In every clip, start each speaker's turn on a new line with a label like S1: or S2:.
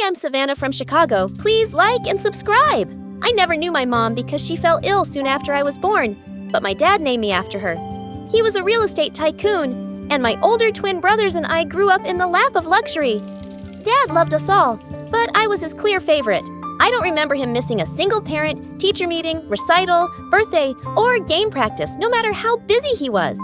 S1: Hi, I'm Savannah from Chicago. Please like and subscribe. I never knew my mom because she fell ill soon after I was born, but my dad named me after her. He was a real estate tycoon, and my older twin brothers and I grew up in the lap of luxury. Dad loved us all, but I was his clear favorite. I don't remember him missing a single parent, teacher meeting, recital, birthday, or game practice, no matter how busy he was.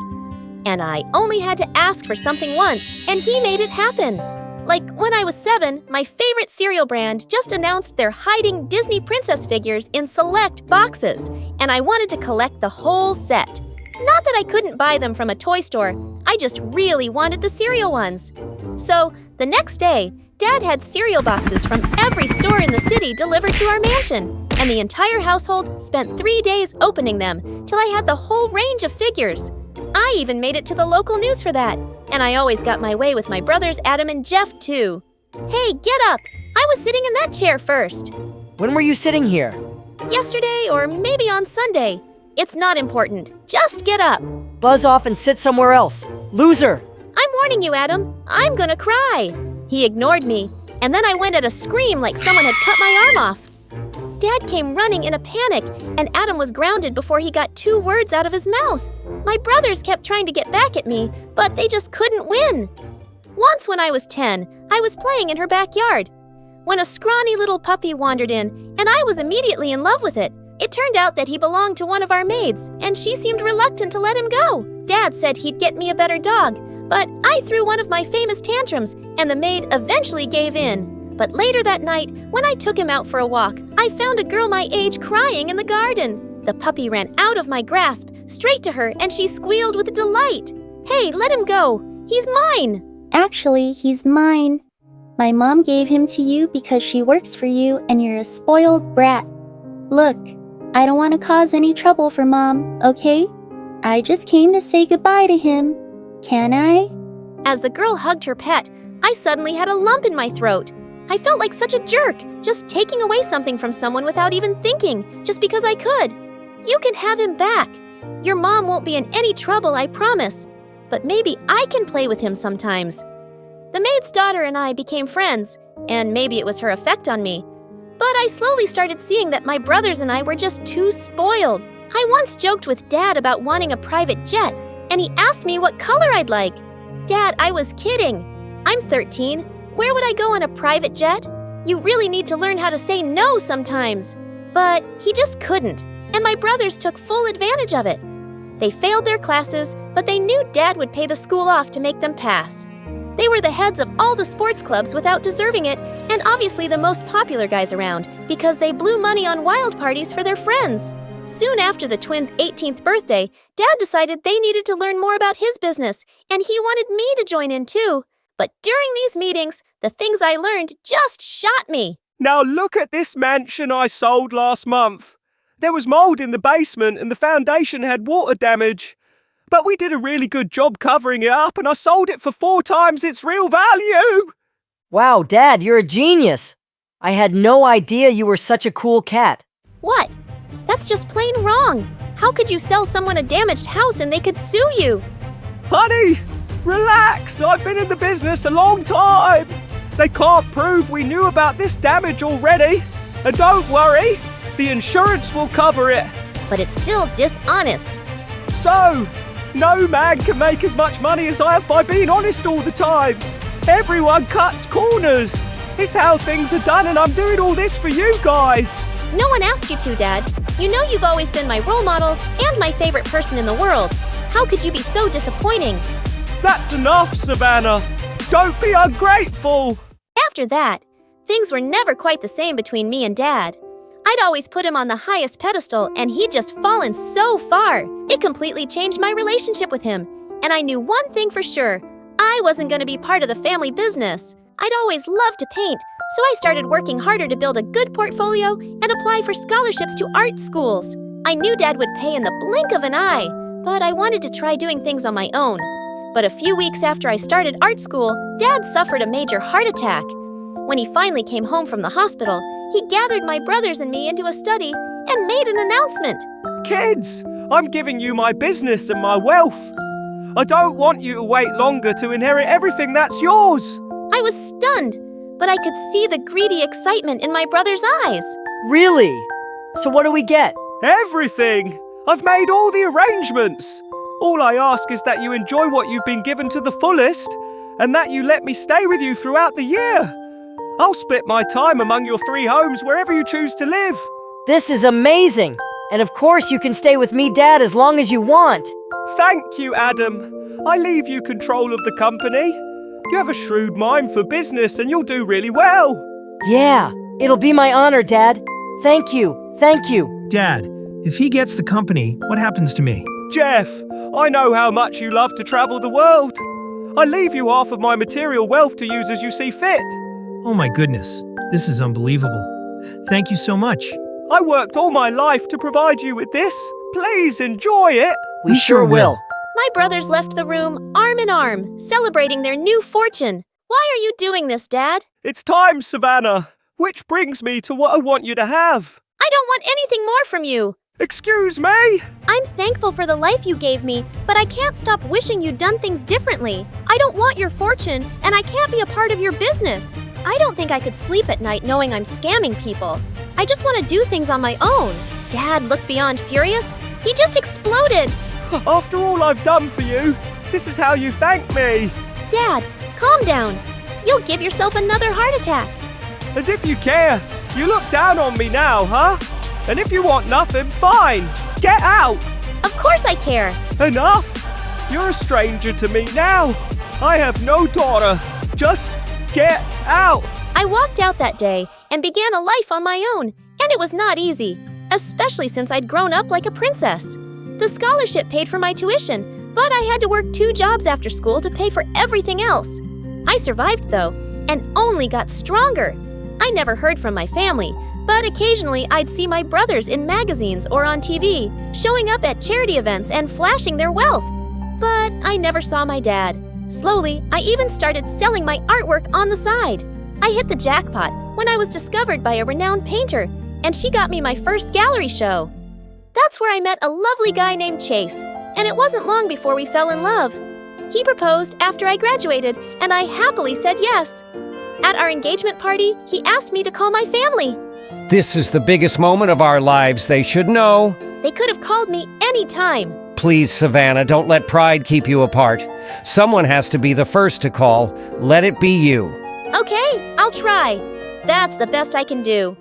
S1: And I only had to ask for something once, and he made it happen. Like when I was 7, my favorite cereal brand just announced they're hiding Disney princess figures in select boxes, and I wanted to collect the whole set. Not that I couldn't buy them from a toy store, I just really wanted the cereal ones. So, the next day, Dad had cereal boxes from every store in the city delivered to our mansion, and the entire household spent 3 days opening them till I had the whole range of figures. I even made it to the local news for that, and I always got my way with my brothers Adam and Jeff, too. Hey, get up! I was sitting in that chair first.
S2: When were you sitting here?
S1: Yesterday or maybe on Sunday. It's not important. Just get up.
S2: Buzz off and sit somewhere else. Loser!
S1: I'm warning you, Adam. I'm gonna cry. He ignored me, and then I went at a scream like someone had cut my arm off. Dad came running in a panic, and Adam was grounded before he got 2 words out of his mouth. My brothers kept trying to get back at me, but they just couldn't win. Once when I was 10, I was playing in her backyard, when a scrawny little puppy wandered in, and I was immediately in love with it. It turned out that he belonged to one of our maids, and she seemed reluctant to let him go. Dad said he'd get me a better dog, but I threw one of my famous tantrums, and the maid eventually gave in. But later that night, when I took him out for a walk, I found a girl my age crying in the garden. The puppy ran out of my grasp, straight to her, and she squealed with delight. Hey, let him go. He's mine.
S3: Actually, he's mine. My mom gave him to you because she works for you and you're a spoiled brat. Look, I don't want to cause any trouble for Mom, okay? I just came to say goodbye to him. Can I?
S1: As the girl hugged her pet, I suddenly had a lump in my throat. I felt like such a jerk, just taking away something from someone without even thinking, just because I could. You can have him back. Your mom won't be in any trouble, I promise. But maybe I can play with him sometimes. The maid's daughter and I became friends, and maybe it was her effect on me. But I slowly started seeing that my brothers and I were just too spoiled. I once joked with Dad about wanting a private jet, and he asked me what color I'd like. Dad, I was kidding. I'm 13. Where would I go on a private jet? You really need to learn how to say no sometimes. But he just couldn't, and my brothers took full advantage of it. They failed their classes, but they knew Dad would pay the school off to make them pass. They were the heads of all the sports clubs without deserving it, and obviously the most popular guys around, because they blew money on wild parties for their friends. Soon after the twins' 18th birthday, Dad decided they needed to learn more about his business, and he wanted me to join in too. But during these meetings, the things I learned just shot me.
S4: Now look at this mansion I sold last month. There was mold in the basement and the foundation had water damage. But we did a really good job covering it up and I sold it for 4 times its real value.
S2: Wow, Dad, you're a genius. I had no idea you were such a cool cat.
S1: What? That's just plain wrong. How could you sell someone a damaged house and they could sue you?
S4: Honey, relax. I've been in the business a long time. They can't prove we knew about this damage already. And don't worry, the insurance will cover it.
S1: But it's still dishonest.
S4: So, no man can make as much money as I have by being honest all the time. Everyone cuts corners. It's how things are done and I'm doing all this for you guys.
S1: No one asked you to, Dad. You know you've always been my role model and my favorite person in the world. How could you be so disappointing?
S4: That's enough, Savannah. Don't be ungrateful.
S1: After that, things were never quite the same between me and Dad. I'd always put him on the highest pedestal, and he'd just fallen so far. It completely changed my relationship with him. And I knew one thing for sure. I wasn't going to be part of the family business. I'd always loved to paint, so I started working harder to build a good portfolio and apply for scholarships to art schools. I knew Dad would pay in the blink of an eye, but I wanted to try doing things on my own. But a few weeks after I started art school, Dad suffered a major heart attack. When he finally came home from the hospital, he gathered my brothers and me into a study and made an announcement.
S4: Kids, I'm giving you my business and my wealth. I don't want you to wait longer to inherit everything that's yours.
S1: I was stunned, but I could see the greedy excitement in my brother's eyes.
S2: Really? So what do we get?
S4: Everything! I've made all the arrangements. All I ask is that you enjoy what you've been given to the fullest, and that you let me stay with you throughout the year. I'll split my time among your 3 homes wherever you choose to live.
S2: This is amazing! And of course you can stay with me, Dad, as long as you want.
S4: Thank you, Adam. I leave you control of the company. You have a shrewd mind for business and you'll do really well.
S2: Yeah, it'll be my honor, Dad. Thank you, thank you.
S5: Dad, if he gets the company, what happens to me?
S4: Jeff, I know how much you love to travel the world. I leave you half of my material wealth to use as you see fit.
S5: Oh my goodness, this is unbelievable. Thank you so much.
S4: I worked all my life to provide you with this. Please enjoy it.
S2: We sure will.
S1: My brothers left the room arm in arm, celebrating their new fortune. Why are you doing this, Dad?
S4: It's time, Savannah. Which brings me to what I want you to have.
S1: I don't want anything more from you.
S4: Excuse me?
S1: I'm thankful for the life you gave me, but I can't stop wishing you'd done things differently. I don't want your fortune, and I can't be a part of your business. I don't think I could sleep at night knowing I'm scamming people. I just want to do things on my own. Dad looked beyond furious. He just exploded.
S4: After all I've done for you, this is how you thank me.
S1: Dad, calm down. You'll give yourself another heart attack.
S4: As if you care. You look down on me now, huh? And if you want nothing, fine. Get out.
S1: Of course I care.
S4: Enough. You're a stranger to me now. I have no daughter. Just get out.
S1: I walked out that day and began a life on my own, and it was not easy, especially since I'd grown up like a princess. The scholarship paid for my tuition, but I had to work 2 jobs after school to pay for everything else. I survived, though, and only got stronger. I never heard from my family, but occasionally I'd see my brothers in magazines or on TV, showing up at charity events and flashing their wealth. But I never saw my dad. Slowly, I even started selling my artwork on the side. I hit the jackpot when I was discovered by a renowned painter, and she got me my first gallery show. That's where I met a lovely guy named Chase, and it wasn't long before we fell in love. He proposed after I graduated, and I happily said yes. At our engagement party, he asked me to call my family.
S6: This is the biggest moment of our lives. They should know.
S1: They could have called me any time.
S6: Please, Savannah, don't let pride keep you apart. Someone has to be the first to call. Let it be you.
S1: Okay, I'll try. That's the best I can do.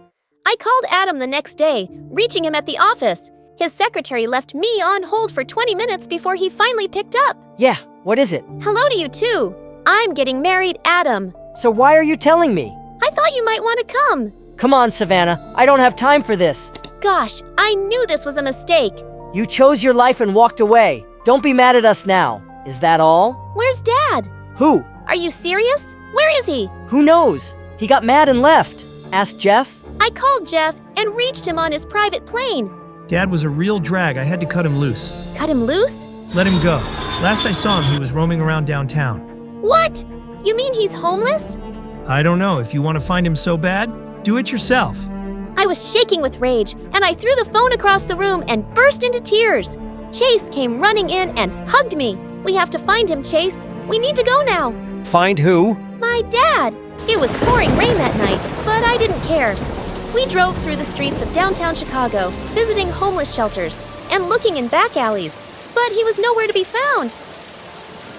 S1: I called Adam the next day, reaching him at the office. His secretary left me on hold for 20 minutes before he finally picked up.
S2: Yeah, what is it?
S1: Hello to you too. I'm getting married, Adam.
S2: So why are you telling me?
S1: I thought you might want to come.
S2: Come on, Savannah. I don't have time for this.
S1: Gosh, I knew this was a mistake.
S2: You chose your life and walked away. Don't be mad at us now. Is that all?
S1: Where's Dad?
S2: Who?
S1: Are you serious? Where is he?
S2: Who knows? He got mad and left. Ask Jeff.
S1: I called Jeff and reached him on his private plane.
S5: Dad was a real drag. I had to cut him loose.
S1: Cut him loose?
S5: Let him go. Last I saw him, he was roaming around downtown.
S1: What? You mean he's homeless?
S5: I don't know. If you want to find him so bad, do it yourself.
S1: I was shaking with rage, and I threw the phone across the room and burst into tears. Chase came running in and hugged me. We have to find him, Chase. We need to go now.
S6: Find who?
S1: My dad. It was pouring rain that night, but I didn't care. We drove through the streets of downtown Chicago, visiting homeless shelters and looking in back alleys, but he was nowhere to be found.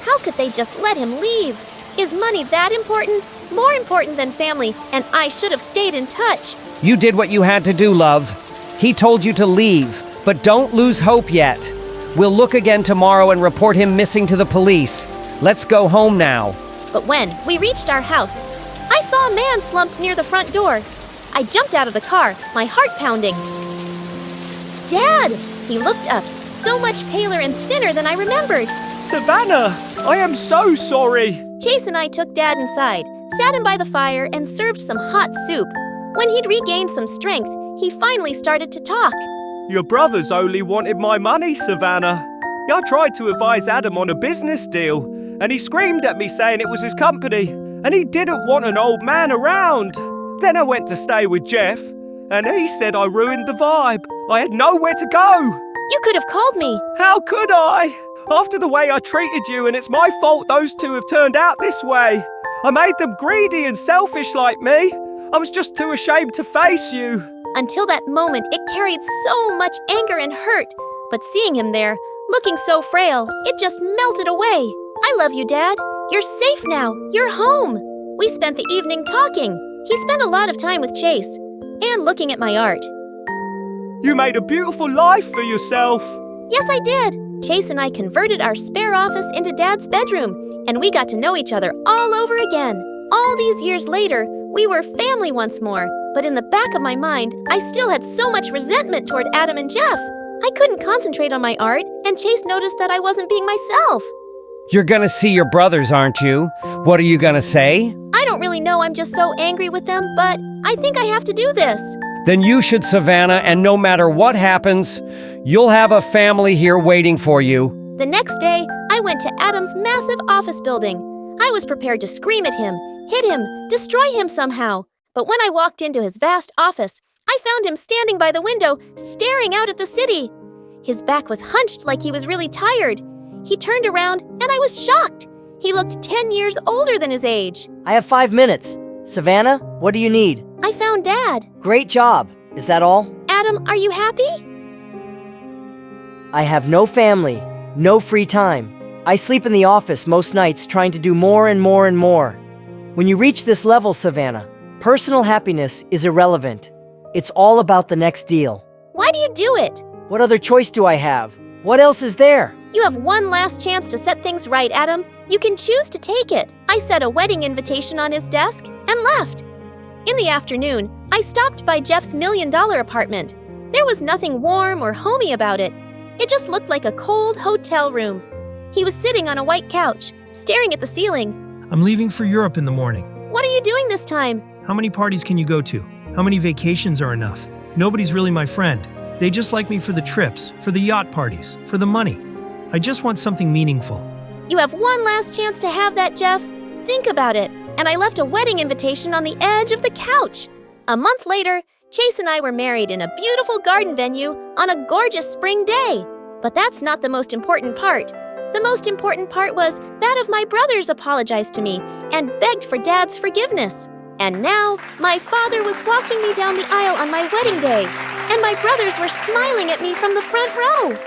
S1: How could they just let him leave? Is money that important? More important than family, and I should have stayed in touch.
S6: You did what you had to do, love. He told you to leave, but don't lose hope yet. We'll look again tomorrow and report him missing to the police. Let's go home now.
S1: But when we reached our house, I saw a man slumped near the front door. I jumped out of the car, my heart pounding. Dad! He looked up, so much paler and thinner than I remembered.
S4: Savannah, I am so sorry.
S1: Chase and I took Dad inside, sat him by the fire, and served some hot soup. When he'd regained some strength, he finally started to talk.
S4: Your brothers only wanted my money, Savannah. I tried to advise Adam on a business deal, and he screamed at me saying it was his company, and he didn't want an old man around. Then I went to stay with Jeff, and he said I ruined the vibe. I had nowhere to go.
S1: You could have called me.
S4: How could I? After the way I treated you, and it's my fault those two have turned out this way. I made them greedy and selfish like me. I was just too ashamed to face you.
S1: Until that moment, it carried so much anger and hurt. But seeing him there, looking so frail, it just melted away. I love you, Dad. You're safe now. You're home. We spent the evening talking. He spent a lot of time with Chase and looking at my art.
S4: You made a beautiful life for yourself.
S1: Yes, I did. Chase and I converted our spare office into Dad's bedroom, and we got to know each other all over again. All these years later, we were family once more, but in the back of my mind, I still had so much resentment toward Adam and Jeff. I couldn't concentrate on my art, and Chase noticed that I wasn't being myself.
S6: You're gonna see your brothers, aren't you? What are you gonna say?
S1: I don't really know, I'm just so angry with them, but I think I have to do this.
S6: Then you should, Savannah, and no matter what happens, you'll have a family here waiting for you.
S1: The next day, I went to Adam's massive office building. I was prepared to scream at him, hit him, destroy him somehow. But when I walked into his vast office, I found him standing by the window, staring out at the city. His back was hunched like he was really tired. He turned around, and I was shocked. He looked 10 years older than his age.
S2: I have 5 minutes. Savannah, what do you need?
S1: I found Dad.
S2: Great job. Is that all?
S1: Adam, are you happy?
S2: I have no family, no free time. I sleep in the office most nights trying to do more and more and more. When you reach this level, Savannah, personal happiness is irrelevant. It's all about the next deal.
S1: Why do you do it?
S2: What other choice do I have? What else is there?
S1: You have one last chance to set things right, Adam. You can choose to take it. I set a wedding invitation on his desk and left. In the afternoon, I stopped by Jeff's $1 million apartment. There was nothing warm or homey about it. It just looked like a cold hotel room. He was sitting on a white couch, staring at the ceiling.
S5: I'm leaving for Europe in the morning.
S1: What are you doing this time?
S5: How many parties can you go to? How many vacations are enough? Nobody's really my friend. They just like me for the trips, for the yacht parties, for the money. I just want something meaningful.
S1: You have one last chance to have that, Jeff. Think about it. And I left a wedding invitation on the edge of the couch. A month later, Chase and I were married in a beautiful garden venue on a gorgeous spring day. But that's not the most important part. The most important part was that of my brothers apologized to me and begged for Dad's forgiveness. And now, my father was walking me down the aisle on my wedding day, and my brothers were smiling at me from the front row.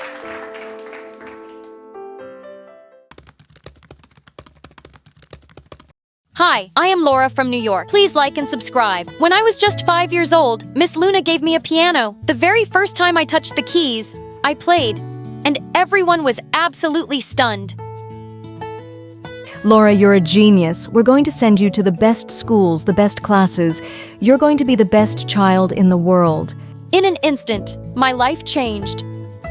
S7: Hi, I am Laura from New York. Please like and subscribe. When I was just 5 years old, Miss Luna gave me a piano. The very first time I touched the keys, I played, and everyone was absolutely stunned.
S8: Laura, you're a genius. We're going to send you to the best schools, the best classes. You're going to be the best child in the world.
S7: In an instant, my life changed.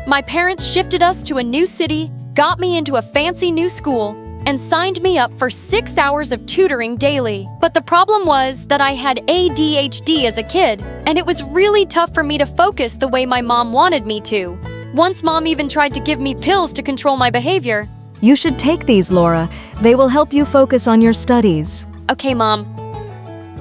S7: My parents shifted us to a new city, got me into a fancy new school, and signed me up for 6 hours of tutoring daily. But the problem was that I had ADHD as a kid, and it was really tough for me to focus the way my mom wanted me to. Once Mom even tried to give me pills to control my behavior.
S8: You should take these, Laura. They will help you focus on your studies.
S7: Okay, Mom.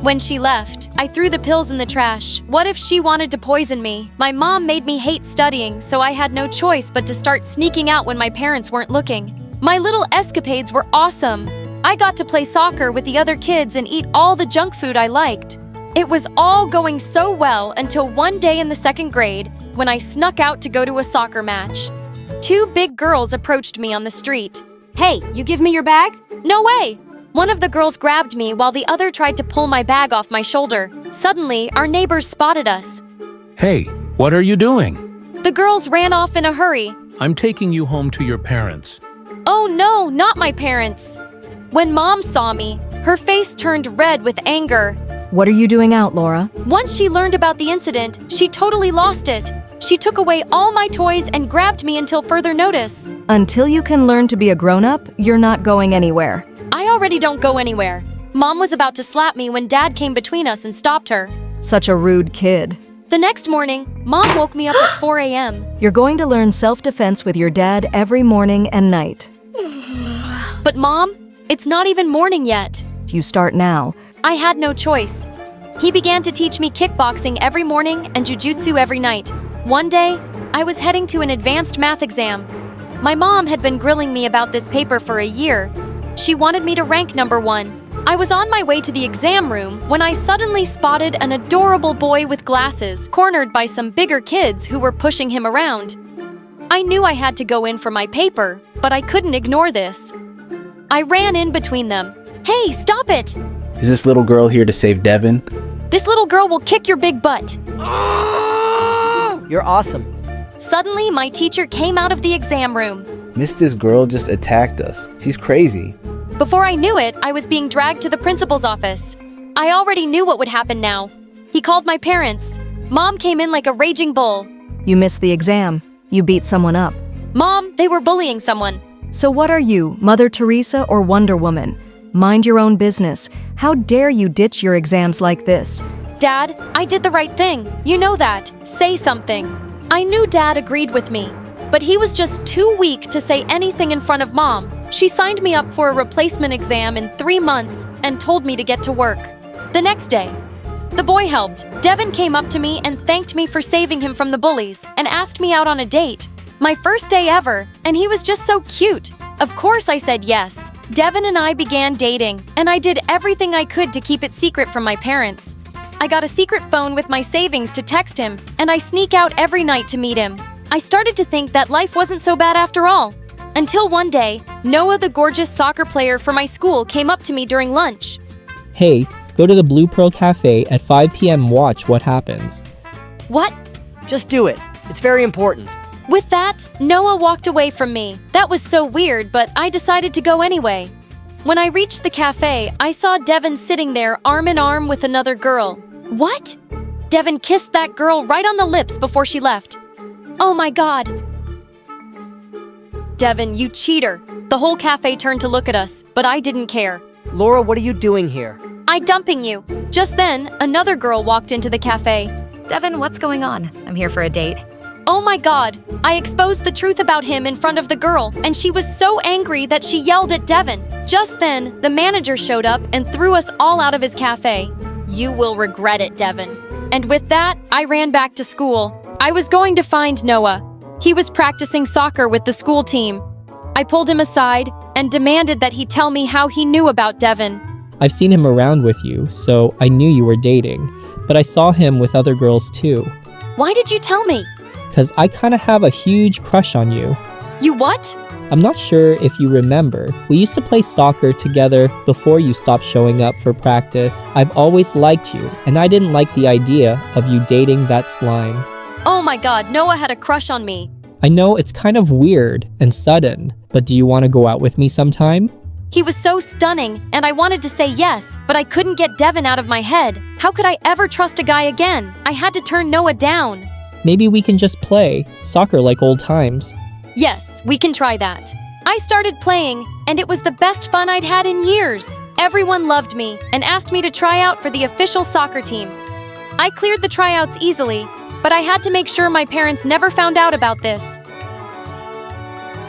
S7: When she left, I threw the pills in the trash. What if she wanted to poison me? My mom made me hate studying, so I had no choice but to start sneaking out when my parents weren't looking. My little escapades were awesome. I got to play soccer with the other kids and eat all the junk food I liked. It was all going so well until one day in the 2nd grade when I snuck out to go to a soccer match. 2 big girls approached me on the street.
S9: Hey, you give me your bag?
S7: No way! One of the girls grabbed me while the other tried to pull my bag off my shoulder. Suddenly, our neighbors spotted us.
S10: Hey, what are you doing?
S7: The girls ran off in a hurry.
S10: I'm taking you home to your parents.
S7: Oh no, not my parents! When Mom saw me, her face turned red with anger.
S8: What are you doing out, Laura?
S7: Once she learned about the incident, she totally lost it. She took away all my toys and grabbed me until further notice.
S8: Until you can learn to be a grown-up, you're not going anywhere.
S7: I already don't go anywhere. Mom was about to slap me when Dad came between us and stopped her.
S8: Such a rude kid.
S7: The next morning, Mom woke me up at 4 a.m.
S8: You're going to learn self-defense with your dad every morning and night.
S7: But Mom, it's not even morning yet.
S8: You start now.
S7: I had no choice. He began to teach me kickboxing every morning and jujitsu every night. One day, I was heading to an advanced math exam. My mom had been grilling me about this paper for a year. She wanted me to rank number 1. I was on my way to the exam room when I suddenly spotted an adorable boy with glasses, cornered by some bigger kids who were pushing him around. I knew I had to go in for my paper, but I couldn't ignore this. I ran in between them. Hey, stop it!
S11: Is this little girl here to save Devin?
S7: This little girl will kick your big butt.
S2: You're awesome.
S7: Suddenly, my teacher came out of the exam room.
S11: Miss, this girl just attacked us. She's crazy.
S7: Before I knew it, I was being dragged to the principal's office. I already knew what would happen now. He called my parents. Mom came in like a raging bull.
S8: You missed the exam. You beat someone up.
S7: Mom, they were bullying someone.
S8: So what are you, Mother Teresa or Wonder Woman? Mind your own business. How dare you ditch your exams like this?
S7: Dad, I did the right thing. You know that. Say something. I knew Dad agreed with me, but he was just too weak to say anything in front of Mom. She signed me up for a replacement exam in 3 months and told me to get to work. The next day, the boy helped. Devin came up to me and thanked me for saving him from the bullies and asked me out on a date. My first day ever, and he was just so cute. Of course I said yes. Devin and I began dating, and I did everything I could to keep it secret from my parents. I got a secret phone with my savings to text him, and I sneak out every night to meet him. I started to think that life wasn't so bad after all. Until one day, Noah, the gorgeous soccer player for my school, came up to me during lunch.
S12: Hey, go to the Blue Pearl Cafe at 5 p.m. Watch what happens.
S7: What?
S2: Just do it. It's very important.
S7: With that, Noah walked away from me. That was so weird, but I decided to go anyway. When I reached the cafe, I saw Devin sitting there arm in arm with another girl. What? Devin kissed that girl right on the lips before she left. Oh my God. Devin, you cheater. The whole cafe turned to look at us, but I didn't care.
S2: Laura, what are you doing here?
S7: I'm dumping you. Just then, another girl walked into the cafe.
S13: Devin, what's going on? I'm here for a date.
S7: Oh my God, I exposed the truth about him in front of the girl, and she was so angry that she yelled at Devin. Just then, the manager showed up and threw us all out of his cafe. You will regret it, Devin. And with that, I ran back to school. I was going to find Noah. He was practicing soccer with the school team. I pulled him aside and demanded that he tell me how he knew about Devin.
S12: I've seen him around with you, so I knew you were dating, but I saw him with other girls too.
S7: Why did you tell me?
S12: Because I kind of have a huge crush on you.
S7: You what?
S12: I'm not sure if you remember. We used to play soccer together before you stopped showing up for practice. I've always liked you, and I didn't like the idea of you dating that slime.
S7: Oh my God, Noah had a crush on me.
S12: I know it's kind of weird and sudden, but do you want to go out with me sometime?
S7: He was so stunning, and I wanted to say yes, but I couldn't get Devin out of my head. How could I ever trust a guy again? I had to turn Noah down.
S12: Maybe we can just play soccer like old times.
S7: Yes, we can try that. I started playing, and it was the best fun I'd had in years. Everyone loved me and asked me to try out for the official soccer team. I cleared the tryouts easily, but I had to make sure my parents never found out about this.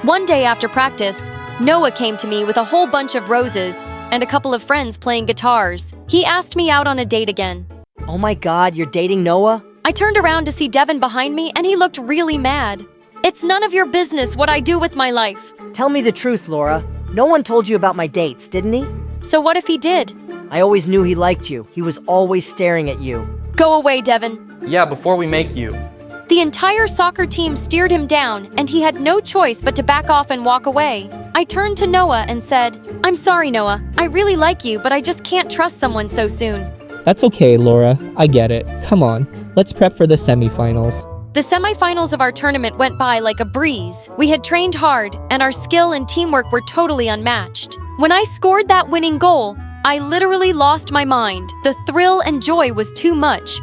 S7: One day after practice, Noah came to me with a whole bunch of roses and a couple of friends playing guitars. He asked me out on a date again.
S2: Oh my God, you're dating Noah?
S7: I turned around to see Devin behind me, and he looked really mad. It's none of your business what I do with my life.
S2: Tell me the truth, Laura. No one told you about my dates, didn't he?
S7: So what if he did?
S2: I always knew he liked you. He was always staring at you.
S7: Go away, Devin.
S14: Yeah, before we make you.
S7: The entire soccer team steered him down, and he had no choice but to back off and walk away. I turned to Noah and said, I'm sorry, Noah. I really like you, but I just can't trust someone so soon.
S12: That's okay, Laura. I get it. Come on, let's prep for the semifinals.
S7: The semifinals of our tournament went by like a breeze. We had trained hard, and our skill and teamwork were totally unmatched. When I scored that winning goal, I literally lost my mind. The thrill and joy was too much.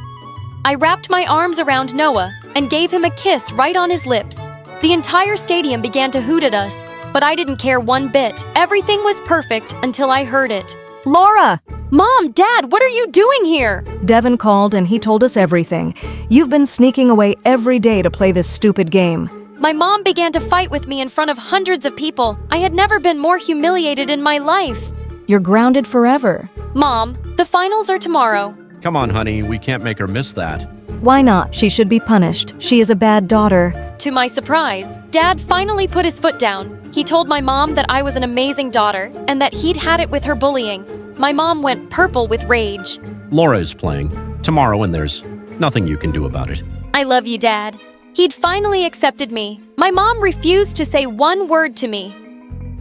S7: I wrapped my arms around Noah and gave him a kiss right on his lips. The entire stadium began to hoot at us, but I didn't care one bit. Everything was perfect until I heard it.
S8: Laura!
S7: Mom, Dad, what are you doing here?
S8: Devin called and he told us everything. You've been sneaking away every day to play this stupid game.
S7: My mom began to fight with me in front of hundreds of people. I had never been more humiliated in my life.
S8: You're grounded forever.
S7: Mom, the finals are tomorrow.
S15: Come on, honey, we can't make her miss that.
S8: Why not? She should be punished. She is a bad daughter.
S7: To my surprise, Dad finally put his foot down. He told my mom that I was an amazing daughter and that he'd had it with her bullying. My mom went purple with rage.
S15: Laura is playing. Tomorrow, and there's nothing you can do about it.
S7: I love you, Dad. He'd finally accepted me. My mom refused to say one word to me.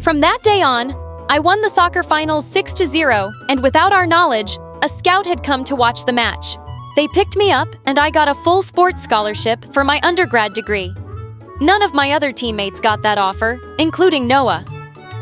S7: From that day on, I won the soccer finals 6-0, and without our knowledge, a scout had come to watch the match. They picked me up, and I got a full sports scholarship for my undergrad degree. None of my other teammates got that offer, including Noah.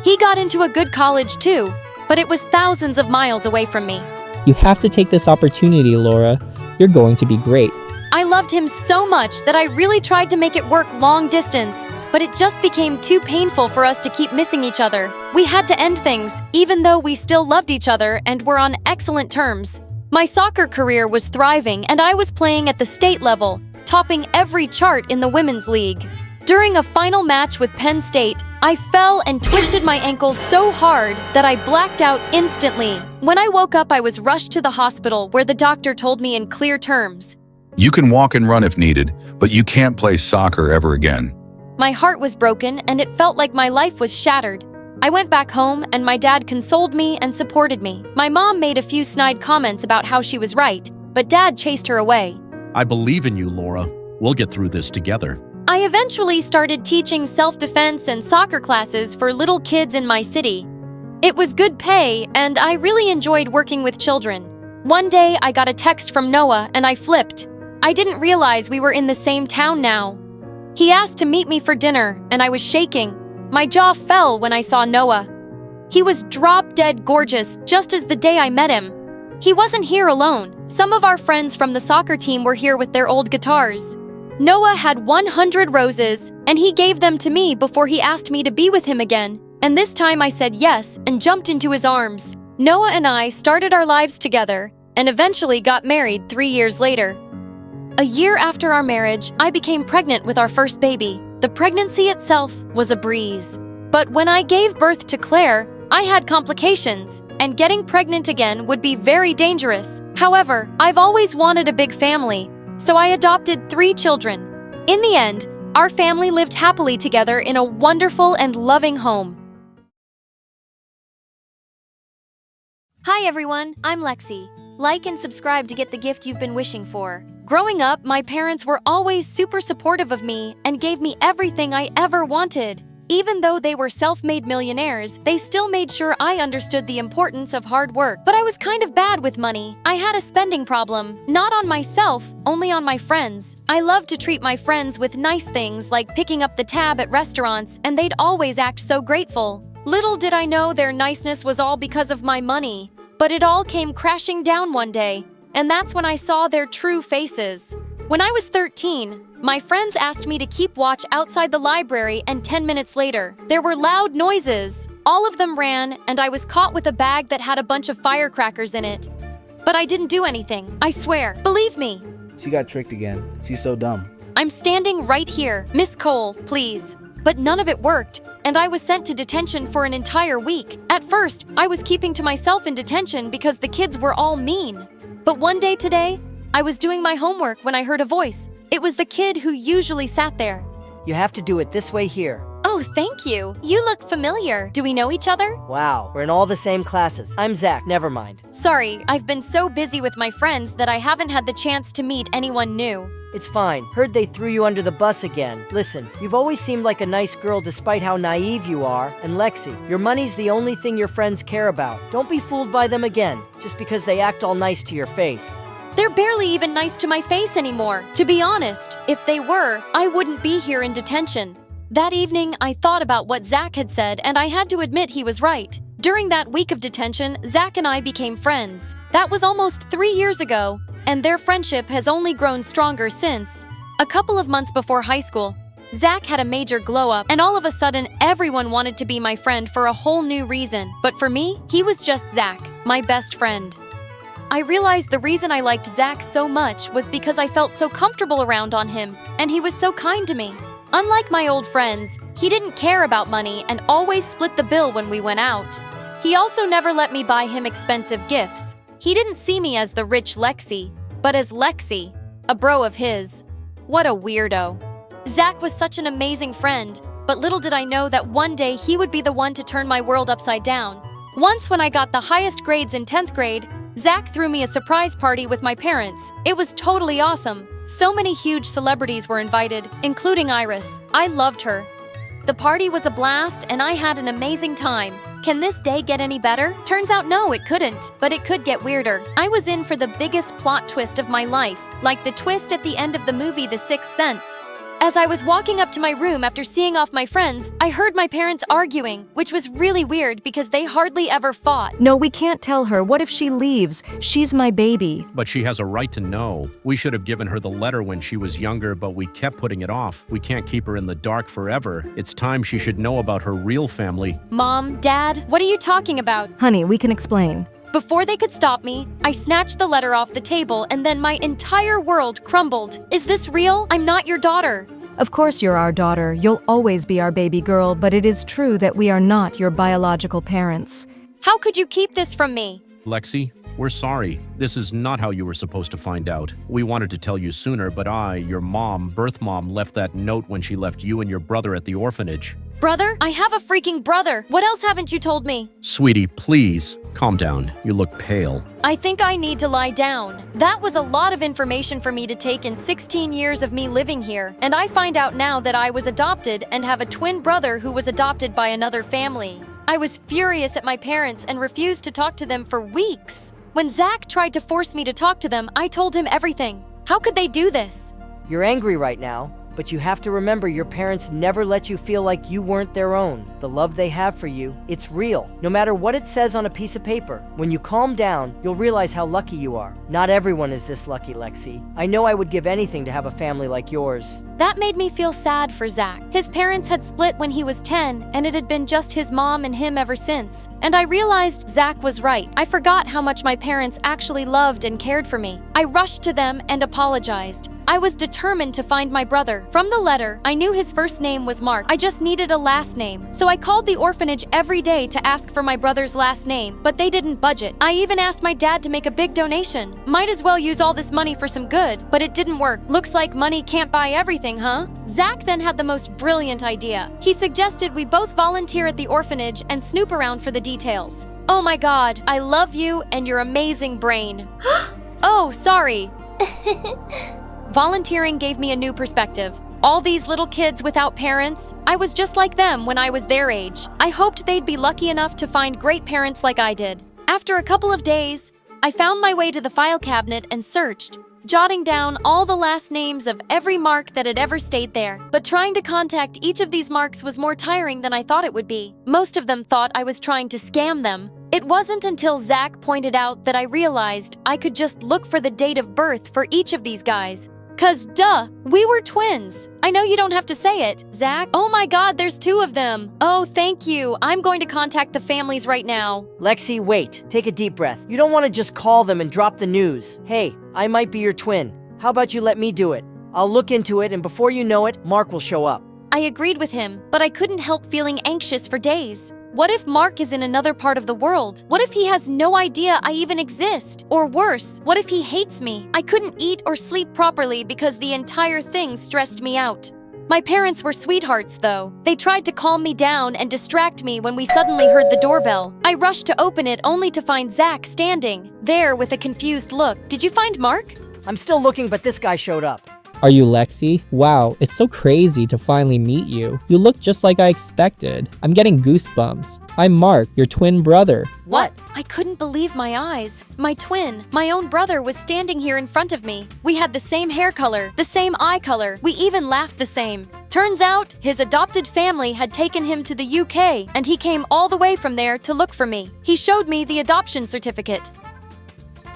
S7: He got into a good college too, but it was thousands of miles away from me.
S12: You have to take this opportunity, Laura. You're going to be great.
S7: I loved him so much that I really tried to make it work long distance, but it just became too painful for us to keep missing each other. We had to end things, even though we still loved each other and were on excellent terms. My soccer career was thriving, and I was playing at the state level, topping every chart in the women's league. During a final match with Penn State, I fell and twisted my ankle so hard that I blacked out instantly. When I woke up, I was rushed to the hospital where the doctor told me in clear terms,
S14: "You can walk and run if needed, but you can't play soccer ever again."
S7: My heart was broken and it felt like my life was shattered. I went back home and my dad consoled me and supported me. My mom made a few snide comments about how she was right, but Dad chased her away.
S15: I believe in you, Laura. We'll get through this together.
S7: I eventually started teaching self-defense and soccer classes for little kids in my city. It was good pay, and I really enjoyed working with children. One day, I got a text from Noah, and I flipped. I didn't realize we were in the same town now. He asked to meet me for dinner, and I was shaking. My jaw fell when I saw Noah. He was drop-dead gorgeous, just as the day I met him. He wasn't here alone. Some of our friends from the soccer team were here with their old guitars. Noah had 100 roses, and he gave them to me before he asked me to be with him again. And this time I said yes and jumped into his arms. Noah and I started our lives together and eventually got married 3 years later. A year after our marriage, I became pregnant with our first baby. The pregnancy itself was a breeze. But when I gave birth to Claire, I had complications, and getting pregnant again would be very dangerous. However, I've always wanted a big family, so I adopted 3 children. In the end, our family lived happily together in a wonderful and loving home. Hi everyone, I'm Lexi. Like and subscribe to get the gift you've been wishing for. Growing up, my parents were always super supportive of me and gave me everything I ever wanted. Even though they were self-made millionaires, they still made sure I understood the importance of hard work. But I was kind of bad with money. I had a spending problem, not on myself, only on my friends. I loved to treat my friends with nice things like picking up the tab at restaurants, and they'd always act so grateful. Little did I know their niceness was all because of my money. But it all came crashing down one day, and that's when I saw their true faces. When I was 13, my friends asked me to keep watch outside the library, and 10 minutes later, there were loud noises. All of them ran, and I was caught with a bag that had a bunch of firecrackers in it. But I didn't do anything, I swear. Believe me.
S11: She got tricked again. She's so dumb.
S7: I'm standing right here. Miss Cole, please. But none of it worked, and I was sent to detention for an entire week. At first, I was keeping to myself in detention because the kids were all mean. But one day today, I was doing my homework when I heard a voice. It was the kid who usually sat there.
S2: You have to do it this way here.
S7: Oh, thank you. You look familiar. Do we know each other?
S2: Wow, we're in all the same classes. I'm Zach, never mind.
S7: Sorry, I've been so busy with my friends that I haven't had the chance to meet anyone new.
S2: It's fine. Heard they threw you under the bus again. Listen, you've always seemed like a nice girl despite how naive you are. And Lexi, your money's the only thing your friends care about. Don't be fooled by them again, just because they act all nice to your face.
S7: They're barely even nice to my face anymore. To be honest, if they were, I wouldn't be here in detention. That evening, I thought about what Zach had said, and I had to admit he was right. During that week of detention, Zach and I became friends. That was almost 3 years ago, and their friendship has only grown stronger since. A couple of months before high school, Zach had a major glow-up, and all of a sudden, everyone wanted to be my friend for a whole new reason. But for me, he was just Zach, my best friend. I realized the reason I liked Zach so much was because I felt so comfortable around on him, and he was so kind to me. Unlike my old friends, he didn't care about money and always split the bill when we went out. He also never let me buy him expensive gifts. He didn't see me as the rich Lexi, but as Lexi, a bro of his. What a weirdo. Zach was such an amazing friend, but little did I know that one day he would be the one to turn my world upside down. Once when I got the highest grades in 10th grade, Zach threw me a surprise party with my parents. It was totally awesome. So many huge celebrities were invited, including Iris. I loved her. The party was a blast and I had an amazing time. Can this day get any better? Turns out no, it couldn't, but it could get weirder. I was in for the biggest plot twist of my life, like the twist at the end of the movie The Sixth Sense. As I was walking up to my room after seeing off my friends, I heard my parents arguing, which was really weird because they hardly ever fought.
S8: No, we can't tell her. What if she leaves? She's my baby.
S15: But she has a right to know. We should have given her the letter when she was younger, but we kept putting it off. We can't keep her in the dark forever. It's time she should know about her real family.
S7: Mom, Dad, what are you talking about?
S8: Honey, we can explain.
S7: Before they could stop me, I snatched the letter off the table and then my entire world crumbled. Is this real? I'm not your daughter.
S8: Of course you're our daughter. You'll always be our baby girl, but it is true that we are not your biological parents.
S7: How could you keep this from me?
S15: Lexi, we're sorry. This is not how you were supposed to find out. We wanted to tell you sooner, but I, your mom, birth mom, left that note when she left you and your brother at the orphanage.
S7: Brother? I have a freaking brother. What else haven't you told me?
S15: Sweetie, please, calm down. You look pale.
S7: I think I need to lie down. That was a lot of information for me to take in 16 years of me living here, and I find out now that I was adopted and have a twin brother who was adopted by another family. I was furious at my parents and refused to talk to them for weeks. When Zach tried to force me to talk to them, I told him everything. How could they do this?
S2: You're angry right now, but you have to remember your parents never let you feel like you weren't their own. The love they have for you, it's real. No matter what it says on a piece of paper, when you calm down, you'll realize how lucky you are. Not everyone is this lucky, Lexi. I know I would give anything to have a family like yours.
S7: That made me feel sad for Zach. His parents had split when he was 10, and it had been just his mom and him ever since. And I realized Zach was right. I forgot how much my parents actually loved and cared for me. I rushed to them and apologized. I was determined to find my brother. From the letter, I knew his first name was Mark. I just needed a last name. So I called the orphanage every day to ask for my brother's last name, but they didn't budget. I even asked my dad to make a big donation. Might as well use all this money for some good, but it didn't work. Looks like money can't buy everything, huh? Zach then had the most brilliant idea. He suggested we both volunteer at the orphanage and snoop around for the details. Oh my God, I love you and your amazing brain. Oh, sorry. Volunteering gave me a new perspective. All these little kids without parents, I was just like them when I was their age. I hoped they'd be lucky enough to find great parents like I did. After a couple of days, I found my way to the file cabinet and searched, jotting down all the last names of every Mark that had ever stayed there. But trying to contact each of these Marks was more tiring than I thought it would be. Most of them thought I was trying to scam them. It wasn't until Zach pointed out that I realized I could just look for the date of birth for each of these guys. 'Cause duh, we were twins. I know you don't have to say it, Zach. Oh my God, there's 2 of them. Oh, thank you. I'm going to contact the families right now.
S2: Lexi, wait. Take a deep breath. You don't want to just call them and drop the news. Hey, I might be your twin. How about you let me do it? I'll look into it, and before you know it, Mark will show up.
S7: I agreed with him, but I couldn't help feeling anxious for days. What if Mark is in another part of the world? What if he has no idea I even exist? Or worse, what if he hates me? I couldn't eat or sleep properly because the entire thing stressed me out. My parents were sweethearts, though. They tried to calm me down and distract me when we suddenly heard the doorbell. I rushed to open it only to find Zach standing there with a confused look. Did you find Mark?
S2: I'm still looking, but this guy showed up.
S12: Are you Lexi? Wow, it's so crazy to finally meet you. You look just like I expected. I'm getting goosebumps. I'm Mark, your twin brother.
S7: What? I couldn't believe my eyes. My twin, my own brother, was standing here in front of me. We had the same hair color, the same eye color. We even laughed the same. Turns out, his adopted family had taken him to the UK, and he came all the way from there to look for me. He showed me the adoption certificate.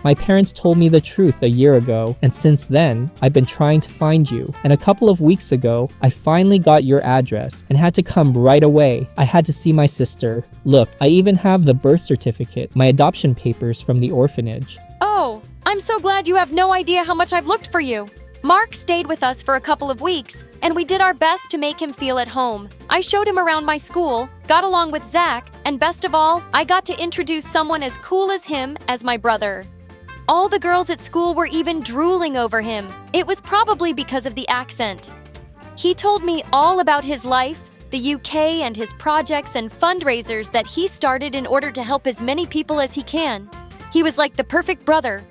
S12: My parents told me the truth a year ago, and since then, I've been trying to find you. And a couple of weeks ago, I finally got your address and had to come right away. I had to see my sister. Look, I even have the birth certificate, my adoption papers from the orphanage.
S7: Oh, I'm so glad you have no idea how much I've looked for you. Mark stayed with us for a couple of weeks, and we did our best to make him feel at home. I showed him around my school, got along with Zach, and best of all, I got to introduce someone as cool as him as my brother. All the girls at school were even drooling over him. It was probably because of the accent. He told me all about his life, the UK, and his projects and fundraisers that he started in order to help as many people as he can. He was like the perfect brother.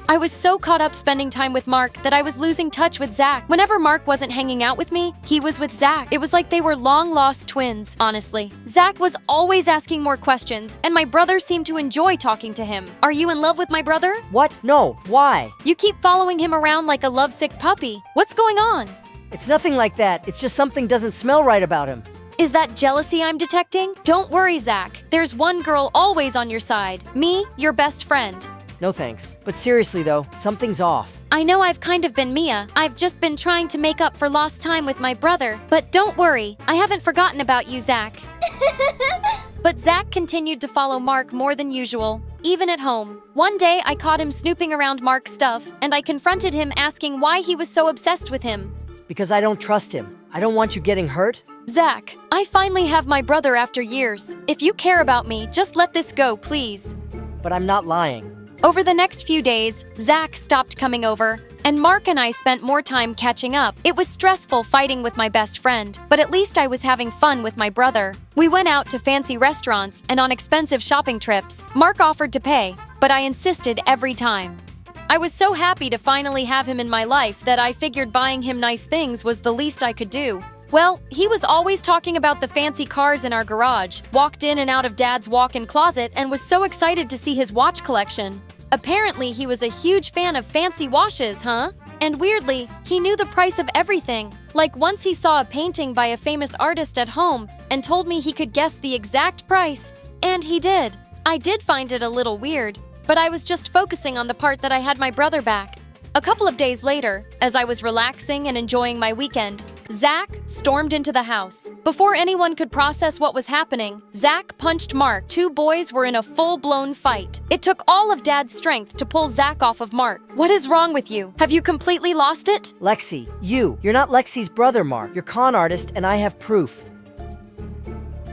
S7: I was so caught up spending time with Mark that I was losing touch with Zach. Whenever Mark wasn't hanging out with me, he was with Zach. It was like they were long-lost twins, honestly. Zach was always asking more questions, and my brother seemed to enjoy talking to him. Are you in love with my brother?
S2: What? No. Why?
S7: You keep following him around like a lovesick puppy. What's going on?
S2: It's nothing like that. It's just something doesn't smell right about him.
S7: Is that jealousy I'm detecting? Don't worry, Zach. There's one girl always on your side. Me, your best friend.
S2: No thanks. But seriously though, something's off.
S7: I know I've kind of been Mia. I've just been trying to make up for lost time with my brother. But don't worry, I haven't forgotten about you, Zach. But Zach continued to follow Mark more than usual, even at home. One day, I caught him snooping around Mark's stuff, and I confronted him asking why he was so obsessed with him.
S2: Because I don't trust him. I don't want you getting hurt.
S7: Zach, I finally have my brother after years. If you care about me, just let this go, please.
S2: But I'm not lying.
S7: Over the next few days, Zach stopped coming over, and Mark and I spent more time catching up. It was stressful fighting with my best friend, but at least I was having fun with my brother. We went out to fancy restaurants and on expensive shopping trips. Mark offered to pay, but I insisted every time. I was so happy to finally have him in my life that I figured buying him nice things was the least I could do. Well, he was always talking about the fancy cars in our garage, walked in and out of Dad's walk-in closet, and was so excited to see his watch collection. Apparently, he was a huge fan of fancy washes, huh? And weirdly, he knew the price of everything. Like once he saw a painting by a famous artist at home and told me he could guess the exact price. And he did. I did find it a little weird, but I was just focusing on the part that I had my brother back. A couple of days later, as I was relaxing and enjoying my weekend, Zach stormed into the house. Before anyone could process what was happening, Zach punched Mark. Two boys were in a full-blown fight. It took all of Dad's strength to pull Zach off of Mark. What is wrong with you? Have you completely lost it?
S2: Lexi, you're not Lexi's brother, Mark. You're con artist, and I have proof.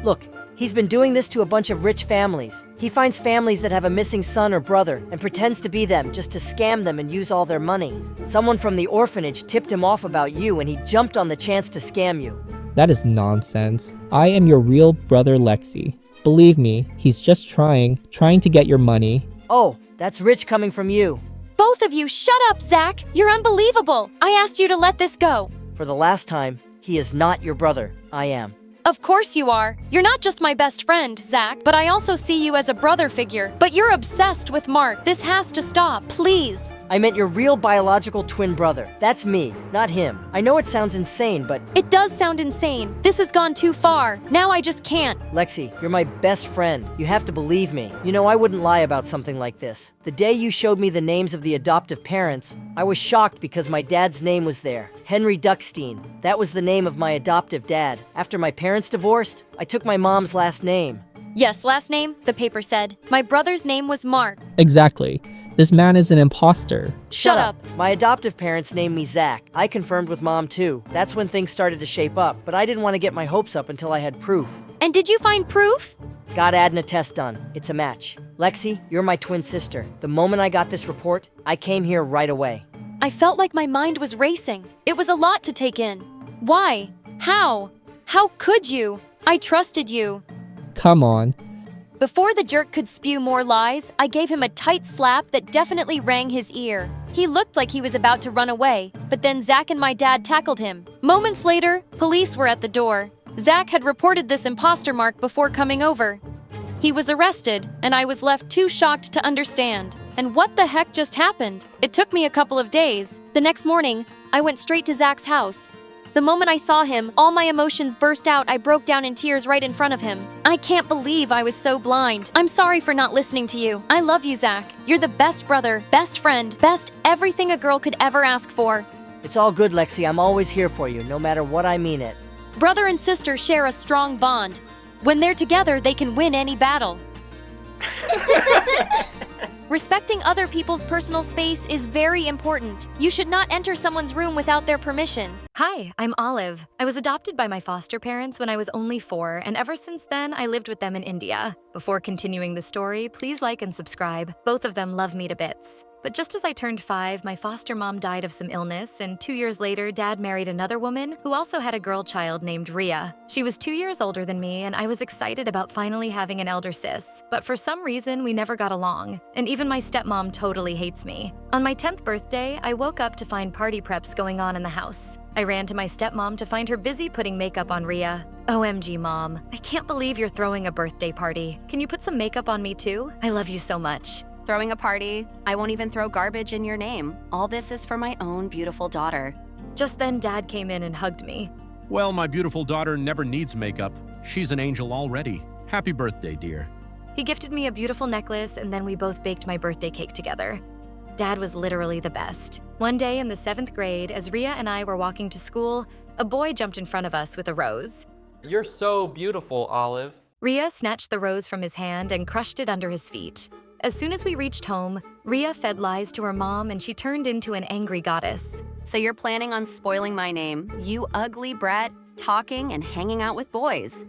S2: Look, he's been doing this to a bunch of rich families. He finds families that have a missing son or brother and pretends to be them just to scam them and use all their money. Someone from the orphanage tipped him off about you and he jumped on the chance to scam you.
S12: That is nonsense. I am your real brother Lexi. Believe me, he's just trying to get your money.
S2: Oh, that's rich coming from you.
S7: Both of you, shut up, Zach! You're unbelievable! I asked you to let this go.
S2: For the last time, he is not your brother. I am.
S7: Of course you are. You're not just my best friend, Zach, but I also see you as a brother figure. But you're obsessed with Mark. This has to stop, please.
S2: I meant your real biological twin brother. That's me, not him. I know it sounds insane, but...
S7: It does sound insane. This has gone too far. Now I just can't.
S2: Lexi, you're my best friend. You have to believe me. You know, I wouldn't lie about something like this. The day you showed me the names of the adoptive parents, I was shocked because my dad's name was there. Henry Duckstein. That was the name of my adoptive dad. After my parents divorced, I took my mom's last name.
S7: Yes, last name, the paper said. My brother's name was Mark.
S12: Exactly. This man is an imposter.
S7: Shut up.
S2: My adoptive parents named me Zach. I confirmed with Mom too. That's when things started to shape up, but I didn't want to get my hopes up until I had proof.
S7: And did you find proof?
S2: Got Adna test done. It's a match. Lexi, you're my twin sister. The moment I got this report, I came here right away.
S7: I felt like my mind was racing. It was a lot to take in. Why? How? How could you? I trusted you.
S12: Come on.
S7: Before the jerk could spew more lies, I gave him a tight slap that definitely rang his ear. He looked like he was about to run away, but then Zach and my dad tackled him. Moments later, police were at the door. Zach had reported this imposter Mark before coming over. He was arrested, and I was left too shocked to understand. And what the heck just happened? It took me a couple of days. The next morning, I went straight to Zach's house. The moment I saw him, all my emotions burst out. I broke down in tears right in front of him. I can't believe I was so blind. I'm sorry for not listening to you. I love you, Zach. You're the best brother, best friend, best everything a girl could ever ask for.
S2: It's all good, Lexi. I'm always here for you, no matter what I mean it.
S7: Brother and sister share a strong bond. When they're together, they can win any battle. Respecting other people's personal space is very important. You should not enter someone's room without their permission.
S13: Hi, I'm Olive. I was adopted by my foster parents when I was only 4, and ever since then, I lived with them in India. Before continuing the story, please like and subscribe. Both of them love me to bits. But just as I turned 5, my foster mom died of some illness, and 2 years later, Dad married another woman who also had a girl child named Rhea. She was 2 years older than me, and I was excited about finally having an elder sis. But for some reason, we never got along, and even my stepmom totally hates me. On my 10th birthday, I woke up to find party preps going on in the house. I ran to my stepmom to find her busy putting makeup on Rhea. OMG, Mom. I can't believe you're throwing a birthday party. Can you put some makeup on me too? I love you so much.
S16: Throwing a party? I won't even throw garbage in your name. All this is for my own beautiful daughter.
S13: Just then, Dad came in and hugged me.
S15: Well, my beautiful daughter never needs makeup. She's an angel already. Happy birthday, dear.
S13: He gifted me a beautiful necklace, and then we both baked my birthday cake together. Dad was literally the best. One day in the 7th grade, as Rhea and I were walking to school, a boy jumped in front of us with a rose.
S17: You're so beautiful, Olive.
S13: Rhea snatched the rose from his hand and crushed it under his feet. As soon as we reached home, Rhea fed lies to her mom and she turned into an angry goddess.
S16: So you're planning on spoiling my name, you ugly brat, talking and hanging out with boys.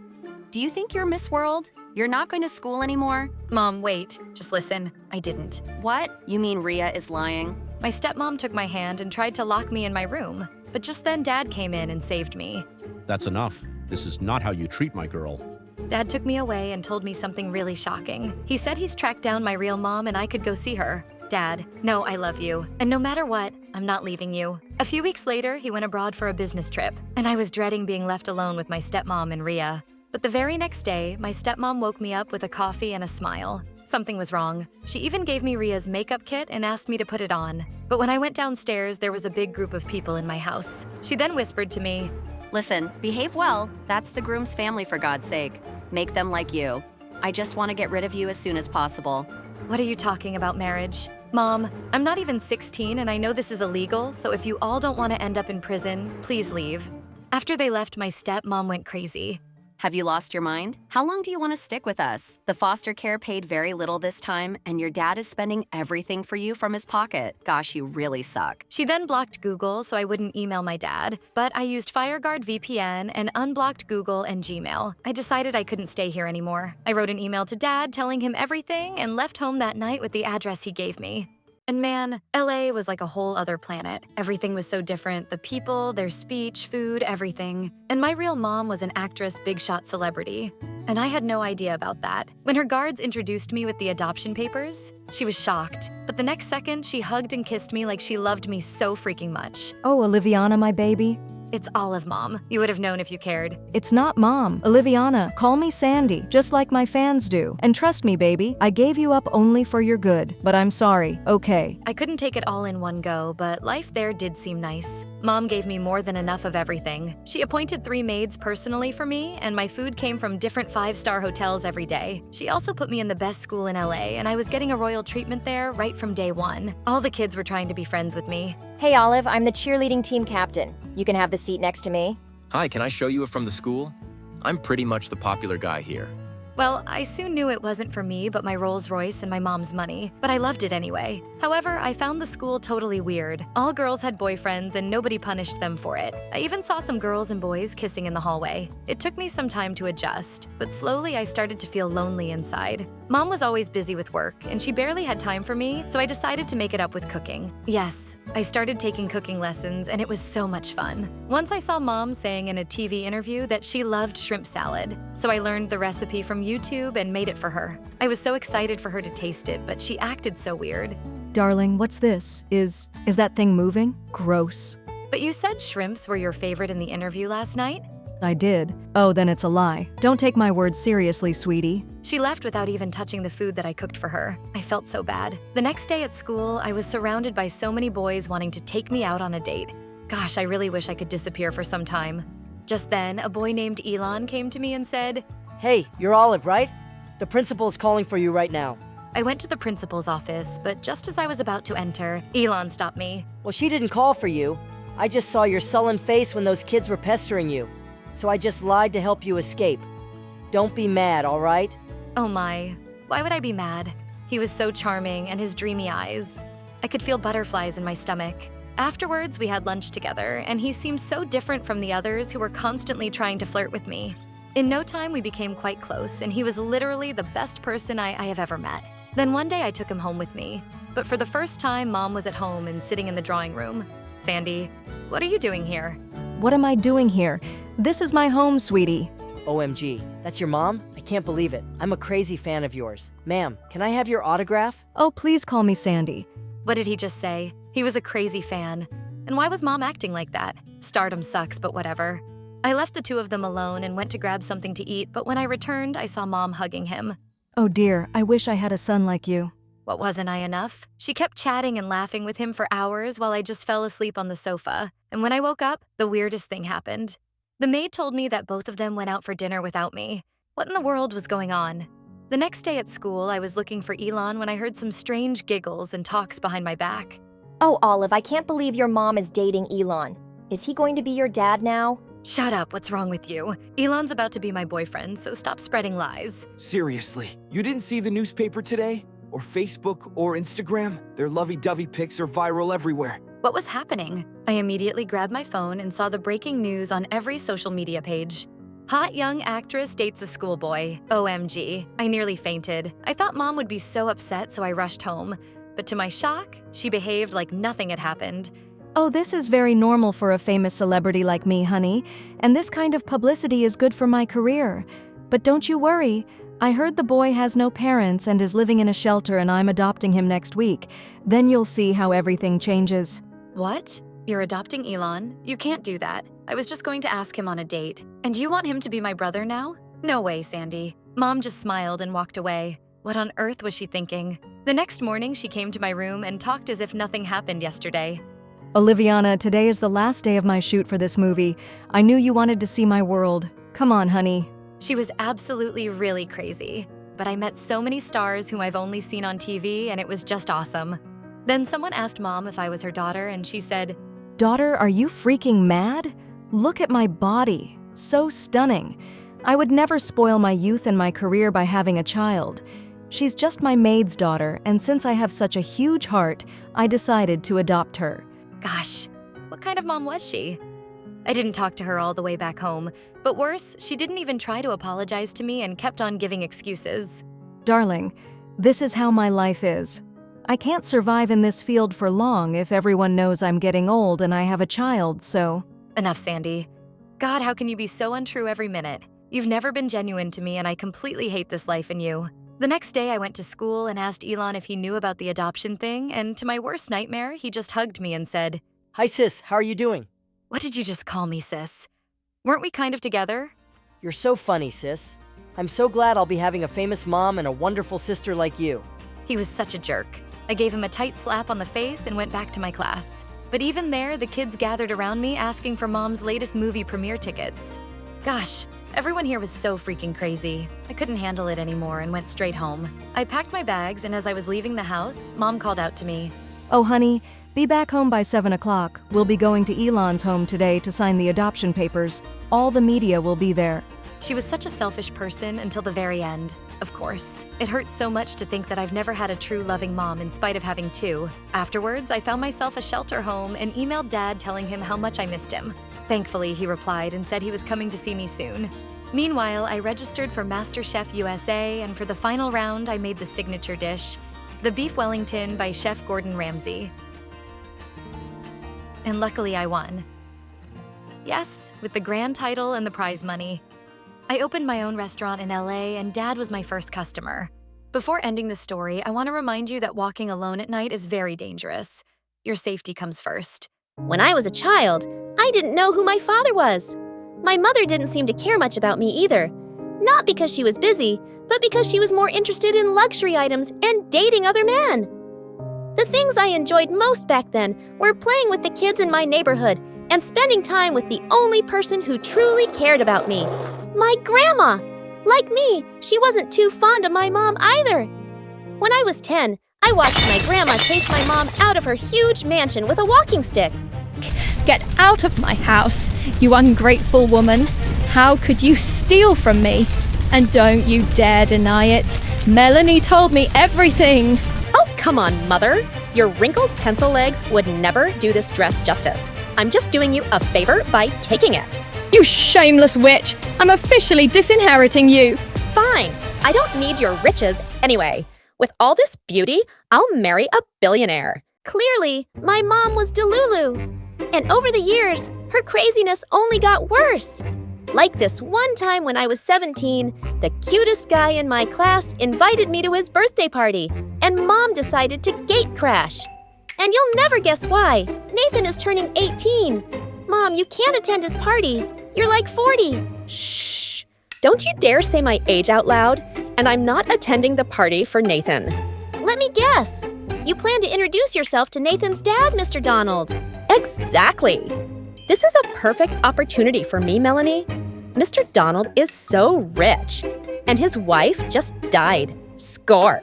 S16: Do you think you're Miss World? You're not going to school anymore?
S13: Mom, wait. Just listen. I didn't.
S16: What? You mean Rhea is lying?
S13: My stepmom took my hand and tried to lock me in my room. But just then Dad came in and saved me.
S15: That's enough. This is not how you treat my girl.
S13: Dad took me away and told me something really shocking. He said he's tracked down my real mom and I could go see her. Dad, no, I love you. And no matter what, I'm not leaving you. A few weeks later, he went abroad for a business trip, and I was dreading being left alone with my stepmom and Rhea. But the very next day, my stepmom woke me up with a coffee and a smile. Something was wrong. She even gave me Rhea's makeup kit and asked me to put it on. But when I went downstairs, there was a big group of people in my house. She then whispered to me,
S16: "Listen, behave well. That's the groom's family, for God's sake. Make them like you. I just want to get rid of you as soon as possible."
S13: What are you talking about, marriage? Mom, I'm not even 16 and I know this is illegal, so if you all don't want to end up in prison, please leave. After they left, my stepmom went crazy.
S16: Have you lost your mind? How long do you want to stick with us? The foster care paid very little this time, and your dad is spending everything for you from his pocket. Gosh, you really suck.
S13: She then blocked Google so I wouldn't email my dad, but I used FireGuard VPN and unblocked Google and Gmail. I decided I couldn't stay here anymore. I wrote an email to Dad telling him everything and left home that night with the address he gave me. And man, LA was like a whole other planet. Everything was so different. The people, their speech, food, everything. And my real mom was an actress, big shot celebrity. And I had no idea about that. When her guards introduced me with the adoption papers, she was shocked. But the next second, she hugged and kissed me like she loved me so freaking much.
S8: Oh, Oliviana, my baby.
S13: It's Olive, Mom. You would have known if you cared.
S8: It's not Mom. Oliviana, call me Sandy, just like my fans do. And trust me, baby, I gave you up only for your good. But I'm sorry, okay?
S13: I couldn't take it all in one go, but life there did seem nice. Mom gave me more than enough of everything. She appointed 3 maids personally for me, and my food came from different 5-star hotels every day. She also put me in the best school in LA, and I was getting a royal treatment there right from day one. All the kids were trying to be friends with me.
S18: Hey Olive, I'm the cheerleading team captain. You can have the seat next to me.
S19: Hi, can I show you from the school? I'm pretty much the popular guy here.
S13: Well, I soon knew it wasn't for me, but my Rolls Royce and my mom's money, but I loved it anyway. However, I found the school totally weird. All girls had boyfriends and nobody punished them for it. I even saw some girls and boys kissing in the hallway. It took me some time to adjust, but slowly I started to feel lonely inside. Mom was always busy with work, and she barely had time for me, so I decided to make it up with cooking. Yes, I started taking cooking lessons, and it was so much fun. Once I saw Mom saying in a TV interview that she loved shrimp salad, so I learned the recipe from YouTube and made it for her. I was so excited for her to taste it, but she acted so weird.
S8: Darling, what's this? Is that thing moving? Gross.
S13: But you said shrimps were your favorite in the interview last night?
S8: I did. Oh, then it's a lie. Don't take my words seriously, sweetie.
S13: She left without even touching the food that I cooked for her. I felt so bad. The next day at school, I was surrounded by so many boys wanting to take me out on a date. Gosh, I really wish I could disappear for some time. Just then, a boy named Elon came to me and said,
S2: "Hey, you're Olive, right? The principal is calling for you right now."
S13: I went to the principal's office, but just as I was about to enter, Elon stopped me.
S2: Well, she didn't call for you. I just saw your sullen face when those kids were pestering you. So I just lied to help you escape. Don't be mad, all right?
S13: Oh my, why would I be mad? He was so charming and his dreamy eyes. I could feel butterflies in my stomach. Afterwards, we had lunch together, and he seemed so different from the others who were constantly trying to flirt with me. In no time, we became quite close, and he was literally the best person I have ever met. Then one day I took him home with me. But for the first time, Mom was at home and sitting in the drawing room. Sandy, what are you doing here?
S8: What am I doing here? This is my home, sweetie.
S2: OMG, that's your mom? I can't believe it. I'm a crazy fan of yours. Ma'am, can I have your autograph?
S8: Oh, please call me Sandy.
S13: What did he just say? He was a crazy fan. And why was Mom acting like that? Stardom sucks, but whatever. I left the two of them alone and went to grab something to eat, but when I returned, I saw Mom hugging him.
S8: Oh dear, I wish I had a son like you.
S13: What, wasn't I enough? She kept chatting and laughing with him for hours while I just fell asleep on the sofa. And when I woke up, the weirdest thing happened. The maid told me that both of them went out for dinner without me. What in the world was going on? The next day at school, I was looking for Elon when I heard some strange giggles and talks behind my back.
S18: Oh, Olive, I can't believe your mom is dating Elon. Is he going to be your dad now?
S13: Shut up, what's wrong with you? Elon's about to be my boyfriend, so stop spreading lies.
S20: Seriously, you didn't see the newspaper today? Or Facebook or Instagram? Their lovey-dovey pics are viral everywhere.
S13: What was happening? I immediately grabbed my phone and saw the breaking news on every social media page. Hot young actress dates a schoolboy. OMG. I nearly fainted. I thought Mom would be so upset, so I rushed home. But to my shock, she behaved like nothing had happened.
S8: Oh, this is very normal for a famous celebrity like me, honey. And this kind of publicity is good for my career. But don't you worry. I heard the boy has no parents and is living in a shelter and I'm adopting him next week. Then you'll see how everything changes.
S13: What? You're adopting Elon? You can't do that. I was just going to ask him on a date. And you want him to be my brother now? No way, Sandy. Mom just smiled and walked away. What on earth was she thinking? The next morning, she came to my room and talked as if nothing happened yesterday.
S8: Oliviana, today is the last day of my shoot for this movie. I knew you wanted to see my world. Come on, honey.
S13: She was absolutely really crazy. But I met so many stars whom I've only seen on TV, and it was just awesome. Then someone asked Mom if I was her daughter, and she said,
S8: Daughter, are you freaking mad? Look at my body. So stunning. I would never spoil my youth and my career by having a child. She's just my maid's daughter, and since I have such a huge heart, I decided to adopt her.
S13: Gosh, what kind of mom was she? I didn't talk to her all the way back home, but worse, she didn't even try to apologize to me and kept on giving excuses.
S8: Darling, this is how my life is. I can't survive in this field for long if everyone knows I'm getting old and I have a child, so…
S13: Enough, Sandy. God, how can you be so untrue every minute? You've never been genuine to me and I completely hate this life in you. The next day, I went to school and asked Elon if he knew about the adoption thing, and to my worst nightmare, he just hugged me and said,
S2: Hi sis, how are you doing?
S13: What did you just call me, sis? Weren't we kind of together?
S2: You're so funny, sis. I'm so glad I'll be having a famous mom and a wonderful sister like you.
S13: He was such a jerk. I gave him a tight slap on the face and went back to my class. But even there, the kids gathered around me asking for Mom's latest movie premiere tickets. Gosh, everyone here was so freaking crazy. I couldn't handle it anymore and went straight home. I packed my bags, and as I was leaving the house, Mom called out to me.
S8: Oh, honey, be back home by 7 o'clock. We'll be going to Elon's home today to sign the adoption papers. All the media will be there.
S13: She was such a selfish person until the very end. Of course. It hurts so much to think that I've never had a true loving mom in spite of having two. Afterwards, I found myself a shelter home and emailed Dad telling him how much I missed him. Thankfully, he replied and said he was coming to see me soon. Meanwhile, I registered for MasterChef USA, and for the final round, I made the signature dish, the Beef Wellington by Chef Gordon Ramsay. And luckily, I won. Yes, with the grand title and the prize money. I opened my own restaurant in LA, and Dad was my first customer. Before ending the story, I want to remind you that walking alone at night is very dangerous. Your safety comes first.
S1: When I was a child, I didn't know who my father was. My mother didn't seem to care much about me either. Not because she was busy, but because she was more interested in luxury items and dating other men. The things I enjoyed most back then were playing with the kids in my neighborhood and spending time with the only person who truly cared about me, my grandma. Like me, she wasn't too fond of my mom either. When I was 10, I watched my grandma chase my mom out of her huge mansion with a walking stick.
S21: Get out of my house, you ungrateful woman. How could you steal from me? And don't you dare deny it. Melanie told me everything.
S1: Oh, come on, Mother. Your wrinkled pencil legs would never do this dress justice. I'm just doing you a favor by taking it.
S21: You shameless witch! I'm officially disinheriting you!
S1: Fine. I don't need your riches anyway. With all this beauty, I'll marry a billionaire. Clearly, my mom was Delulu. And over the years, her craziness only got worse. Like this one time when I was 17, the cutest guy in my class invited me to his birthday party, and Mom decided to gate crash. And you'll never guess why. Nathan is turning 18. Mom, you can't attend his party. You're like 40. Shh. Don't you dare say my age out loud. And I'm not attending the party for Nathan. Let me guess. You plan to introduce yourself to Nathan's dad, Mr. Donald. Exactly. This is a perfect opportunity for me, Melanie. Mr. Donald is so rich. And his wife just died. Score.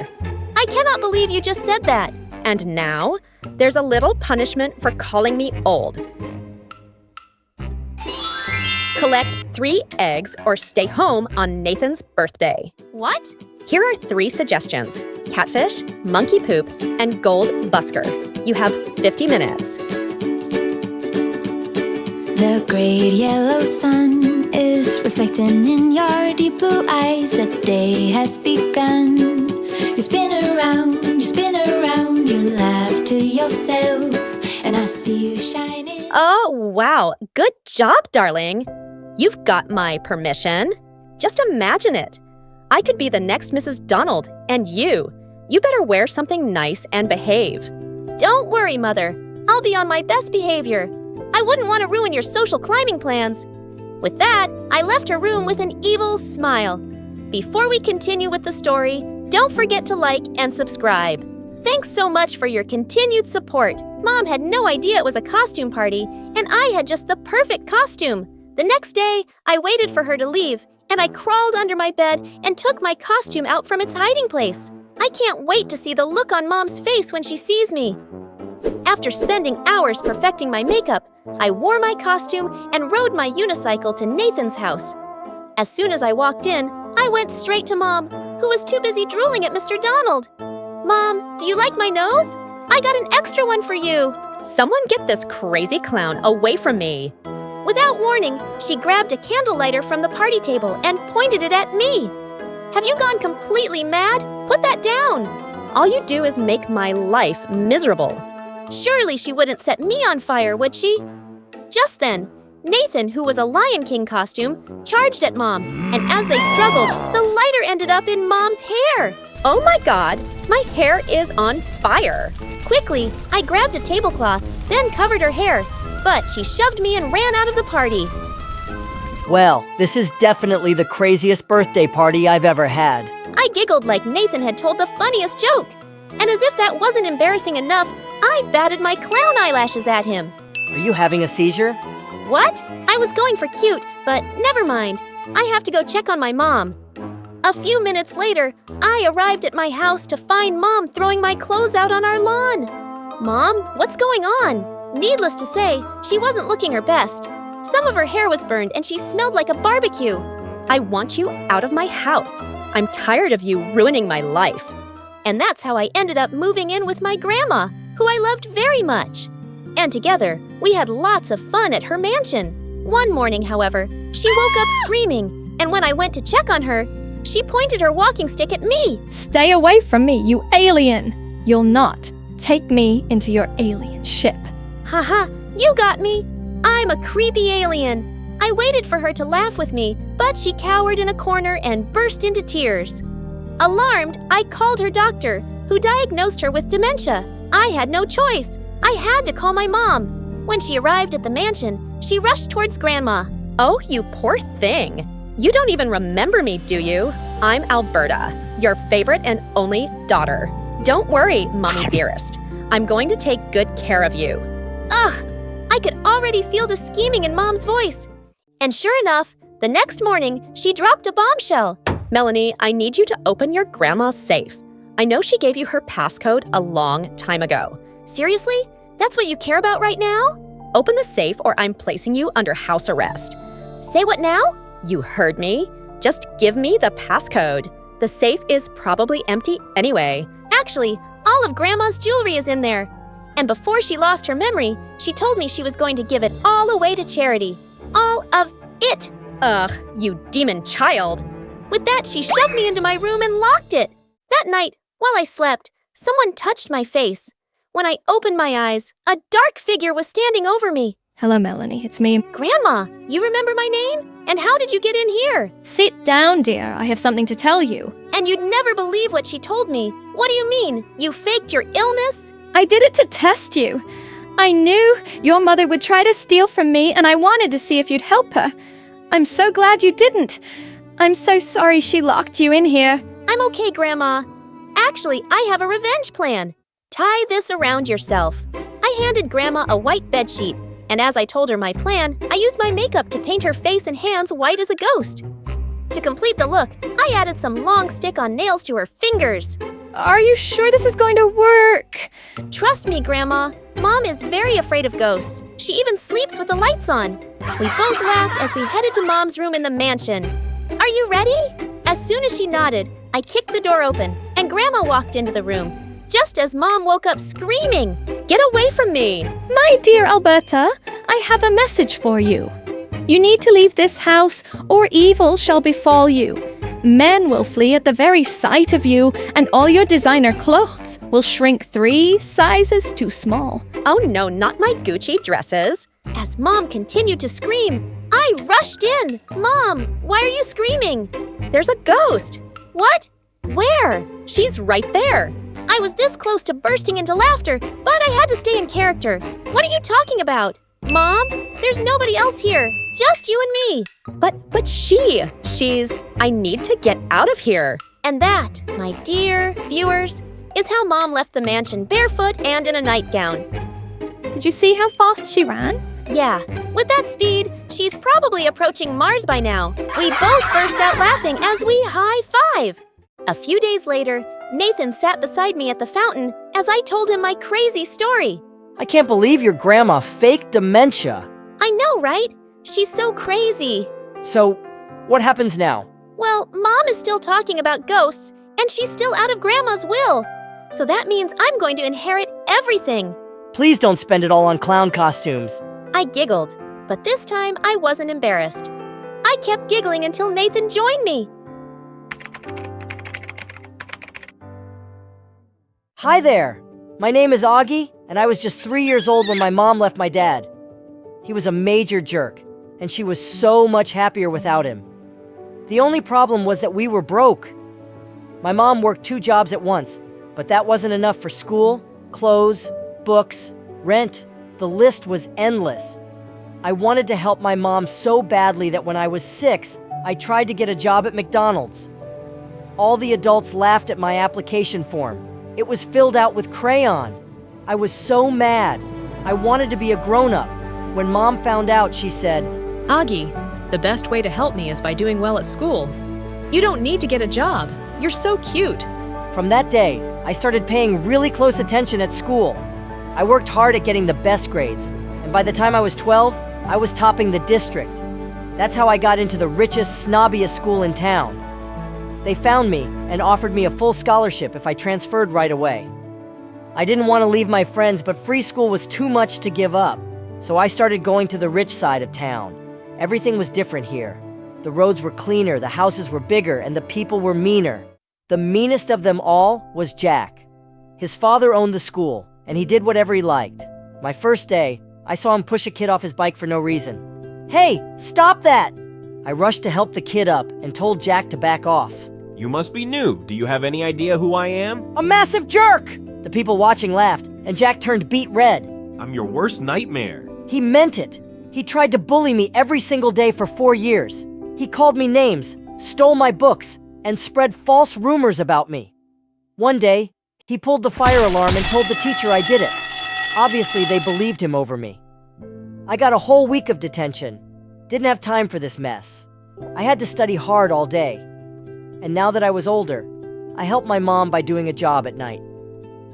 S1: I cannot believe you just said that. And now, there's a little punishment for calling me old. Collect 3 eggs or stay home on Nathan's birthday. What? Here are 3 suggestions: catfish, monkey poop, and gold busker. You have 50 minutes.
S3: The great yellow sun is reflecting in your deep blue eyes. The day has begun. You spin around, you laugh to yourself, and I see you shining.
S1: Oh, wow. Good job, darling. You've got my permission. Just imagine it. I could be the next Mrs. Donald, and you better wear something nice and behave. Don't worry, Mother. I'll be on my best behavior. I wouldn't want to ruin your social climbing plans. With that, I left her room with an evil smile. Before we continue with the story, don't forget to like and subscribe. Thanks so much for your continued support. Mom had no idea it was a costume party, and I had just the perfect costume. The next day, I waited for her to leave, and I crawled under my bed and took my costume out from its hiding place. I can't wait to see the look on Mom's face when she sees me. After spending hours perfecting my makeup, I wore my costume and rode my unicycle to Nathan's house. As soon as I walked in, I went straight to Mom, who was too busy drooling at Mr. Donald. Mom, do you like my nose? I got an extra one for you. Someone get this crazy clown away from me. Without warning, she grabbed a candle lighter from the party table and pointed it at me. Have you gone completely mad? Put that down. All you do is make my life miserable. Surely she wouldn't set me on fire, would she? Just then, Nathan, who was a Lion King costume, charged at Mom, and as they struggled, the lighter ended up in Mom's hair. Oh my God, my hair is on fire. Quickly, I grabbed a tablecloth, then covered her hair, but she shoved me and ran out of the party.
S2: Well, this is definitely the craziest birthday party I've ever had.
S1: I giggled like Nathan had told the funniest joke. And as if that wasn't embarrassing enough, I batted my clown eyelashes at him.
S2: Are you having a seizure?
S1: What? I was going for cute, but never mind. I have to go check on my mom. A few minutes later, I arrived at my house to find Mom throwing my clothes out on our lawn. Mom, what's going on? Needless to say, she wasn't looking her best. Some of her hair was burned and she smelled like a barbecue. I want you out of my house. I'm tired of you ruining my life. And that's how I ended up moving in with my grandma, who I loved very much. And together, we had lots of fun at her mansion. One morning, however, she woke up screaming, and when I went to check on her, she pointed her walking stick at me.
S21: Stay away from me, you alien! You'll not take me into your alien ship.
S1: Haha, you got me. I'm a creepy alien. I waited for her to laugh with me, but she cowered in a corner and burst into tears. Alarmed, I called her doctor, who diagnosed her with dementia. I had no choice. I had to call my mom. When she arrived at the mansion, she rushed towards Grandma. Oh, you poor thing. You don't even remember me, do you? I'm Alberta, your favorite and only daughter. Don't worry, Mommy dearest. I'm going to take good care of you. Ugh! I could already feel the scheming in Mom's voice. And sure enough, the next morning, she dropped a bombshell. Melanie, I need you to open your grandma's safe. I know she gave you her passcode a long time ago. Seriously? That's what you care about right now? Open the safe or I'm placing you under house arrest. Say what now? You heard me. Just give me the passcode. The safe is probably empty anyway. Actually, all of Grandma's jewelry is in there. And before she lost her memory, she told me she was going to give it all away to charity. All of it. Ugh, you demon child. With that, she shoved me into my room and locked it. That night, While I slept, someone touched my face. When I opened my eyes, a dark figure was standing over me.
S21: Hello, Melanie. It's me.
S1: Grandma, you remember my name? And how did you get in here?
S21: Sit down, dear. I have something to tell you.
S1: And you'd never believe what she told me. What do you mean? You faked your illness?
S21: I did it to test you. I knew your mother would try to steal from me, and I wanted to see if you'd help her. I'm so glad you didn't. I'm so sorry she locked you in here.
S1: I'm okay, Grandma. Actually, I have a revenge plan. Tie this around yourself. I handed Grandma a white bedsheet, and as I told her my plan, I used my makeup to paint her face and hands white as a ghost. To complete the look, I added some long stick-on nails to her fingers.
S21: Are you sure this is going to work?
S1: Trust me, Grandma. Mom is very afraid of ghosts. She even sleeps with the lights on. We both laughed as we headed to Mom's room in the mansion. Are you ready? As soon as she nodded, I kicked the door open, and Grandma walked into the room. Just as Mom woke up screaming, "Get away from me!"
S21: My dear Alberta, I have a message for you. You need to leave this house, or evil shall befall you. Men will flee at the very sight of you, and all your designer clothes will shrink 3 sizes too small.
S1: Oh no, not my Gucci dresses. As Mom continued to scream, I rushed in. Mom, why are you screaming? There's a ghost. What? Where? She's right there. I was this close to bursting into laughter, but I had to stay in character. What are you talking about? Mom, there's nobody else here. Just you and me. But she's, I need to get out of here. And that, my dear viewers, is how Mom left the mansion barefoot and in a nightgown.
S21: Did you see how fast she ran?
S1: Yeah, with that speed, she's probably approaching Mars by now. We both burst out laughing as we high-five. A few days later, Nathan sat beside me at the fountain as I told him my crazy story.
S2: I can't believe your grandma faked dementia.
S1: I know, right? She's so crazy.
S2: So, what happens now?
S1: Well, Mom is still talking about ghosts, and she's still out of Grandma's will. So that means I'm going to inherit everything.
S2: Please don't spend it all on clown costumes.
S1: I giggled, but this time I wasn't embarrassed. I kept giggling until Nathan joined me.
S2: Hi there. My name is Augie, and I was just 3 years old when my mom left my dad. He was a major jerk, and she was so much happier without him. The only problem was that we were broke. My mom worked 2 jobs at once, but that wasn't enough for school, clothes, books, rent. The list was endless. I wanted to help my mom so badly that when I was 6, I tried to get a job at McDonald's. All the adults laughed at my application form. It was filled out with crayon. I was so mad. I wanted to be a grown-up. When Mom found out, she said,
S4: Augie, the best way to help me is by doing well at school. You don't need to get a job. You're so cute.
S2: From that day, I started paying really close attention at school. I worked hard at getting the best grades, and by the time I was 12, I was topping the district. That's how I got into the richest, snobbiest school in town. They found me and offered me a full scholarship if I transferred right away. I didn't want to leave my friends, but free school was too much to give up, so I started going to the rich side of town. Everything was different here. The roads were cleaner, the houses were bigger, and the people were meaner. The meanest of them all was Jack. His father owned the school, and he did whatever he liked. My first day, I saw him push a kid off his bike for no reason. Hey, stop that! I rushed to help the kid up and told Jack to back off.
S22: You must be new. Do you have any idea who I am?
S2: A massive jerk! The people watching laughed, and Jack turned beet red.
S22: I'm your worst nightmare.
S2: He meant it. He tried to bully me every single day for 4 years. He called me names, stole my books, and spread false rumors about me. One day, he pulled the fire alarm and told the teacher I did it. Obviously, they believed him over me. I got a whole week of detention. Didn't have time for this mess. I had to study hard all day. And now that I was older, I helped my mom by doing a job at night.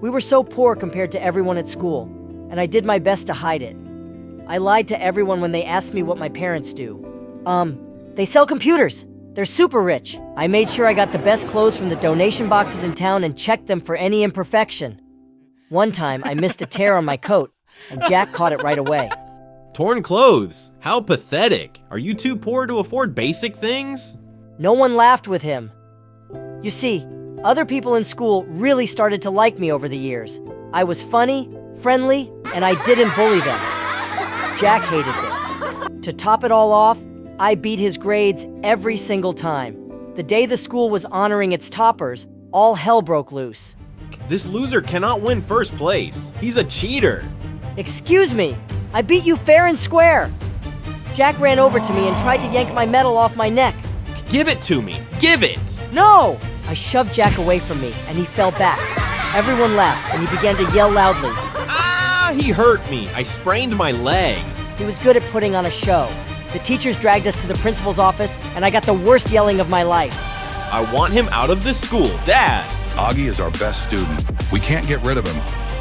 S2: We were so poor compared to everyone at school, and I did my best to hide it. I lied to everyone when they asked me what my parents do. They sell computers. They're super rich. I made sure I got the best clothes from the donation boxes in town and checked them for any imperfection. One time, I missed a tear on my coat, and Jack caught it right away.
S22: Torn clothes? How pathetic. Are you too poor to afford basic things?
S2: No one laughed with him. You see, Other people in school really started to like me over the years. I was funny, friendly, and I didn't bully them. Jack hated this. To top it all off, I beat his grades every single time. The day the school was honoring its toppers, all hell broke loose.
S22: This loser cannot win first place. He's a cheater.
S2: Excuse me, I beat you fair and square. Jack ran over to me and tried to yank my medal off my neck.
S22: Give it to me. Give it.
S2: No! I shoved Jack away from me and he fell back. Everyone laughed and he began to yell loudly.
S22: Ah, he hurt me. I sprained my leg.
S2: He was good at putting on a show. The teachers dragged us to the principal's office and I got the worst yelling of my life.
S22: I want him out of this school, Dad.
S14: Augie is our best student. We can't get rid of him.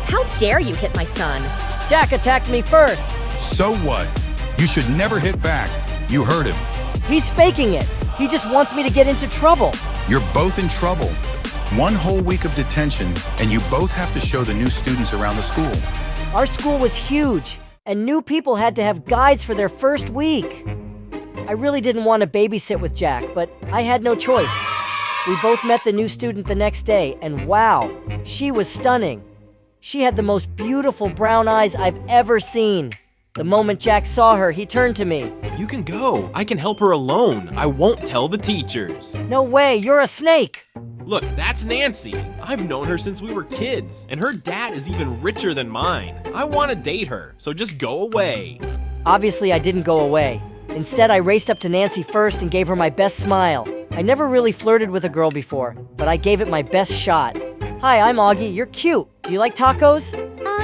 S4: How dare you hit my son?
S2: Jack attacked me first.
S14: So what? You should never hit back. You hurt him.
S2: He's faking it. He just wants me to get into trouble.
S14: You're both in trouble. 1 whole week of detention, and you both have to show the new students around the school.
S2: Our school was huge, and new people had to have guides for their first week. I really didn't want to babysit with Jack, but I had no choice. We both met the new student the next day, and wow, she was stunning. She had the most beautiful brown eyes I've ever seen. The moment Jack saw her, he turned to me.
S22: You can go. I can help her alone. I won't tell the teachers.
S2: No way, you're a snake.
S22: Look, that's Nancy. I've known her since we were kids, and her dad is even richer than mine. I want to date her, so just go away.
S2: Obviously, I didn't go away. Instead, I raced up to Nancy first and gave her my best smile. I never really flirted with a girl before, but I gave it my best shot. Hi, I'm Augie. You're cute. Do you like tacos?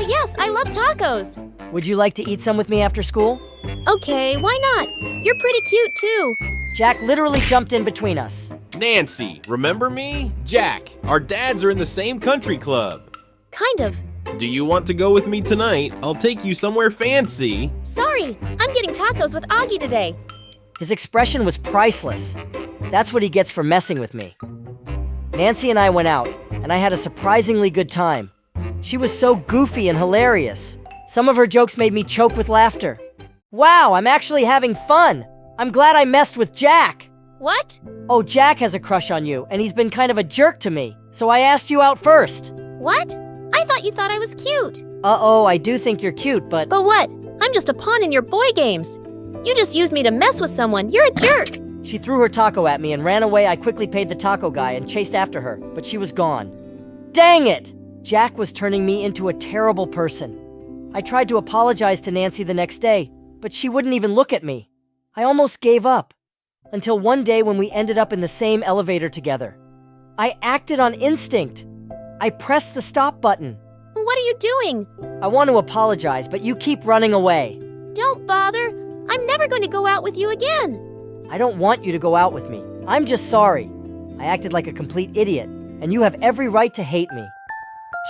S1: Yes, I love tacos.
S2: Would you like to eat some with me after school?
S1: Okay, why not? You're pretty cute too.
S2: Jack literally jumped in between us.
S22: Nancy, remember me? Jack, our dads are in the same country club.
S1: Kind of.
S22: Do you want to go with me tonight? I'll take you somewhere fancy.
S1: Sorry, I'm getting tacos with Augie today.
S2: His expression was priceless. That's what he gets for messing with me. Nancy and I went out, and I had a surprisingly good time. She was so goofy and hilarious. Some of her jokes made me choke with laughter. Wow, I'm actually having fun. I'm glad I messed with Jack.
S1: What?
S2: Oh, Jack has a crush on you, and he's been kind of a jerk to me, so I asked you out first.
S1: What? I thought you thought I was cute.
S2: Uh-oh, I do think you're cute, but...
S1: But what? I'm just a pawn in your boy games. You just used me to mess with someone. You're a jerk.
S2: She threw her taco at me and ran away. I quickly paid the taco guy and chased after her, but she was gone. Dang it! Jack was turning me into a terrible person. I tried to apologize to Nancy the next day, but she wouldn't even look at me. I almost gave up. Until one day when we ended up in the same elevator together. I acted on instinct. I pressed the stop button.
S1: What are you doing?
S2: I want to apologize, but you keep running away.
S1: Don't bother. I'm never going to go out with you again.
S2: I don't want you to go out with me. I'm just sorry. I acted like a complete idiot, and you have every right to hate me.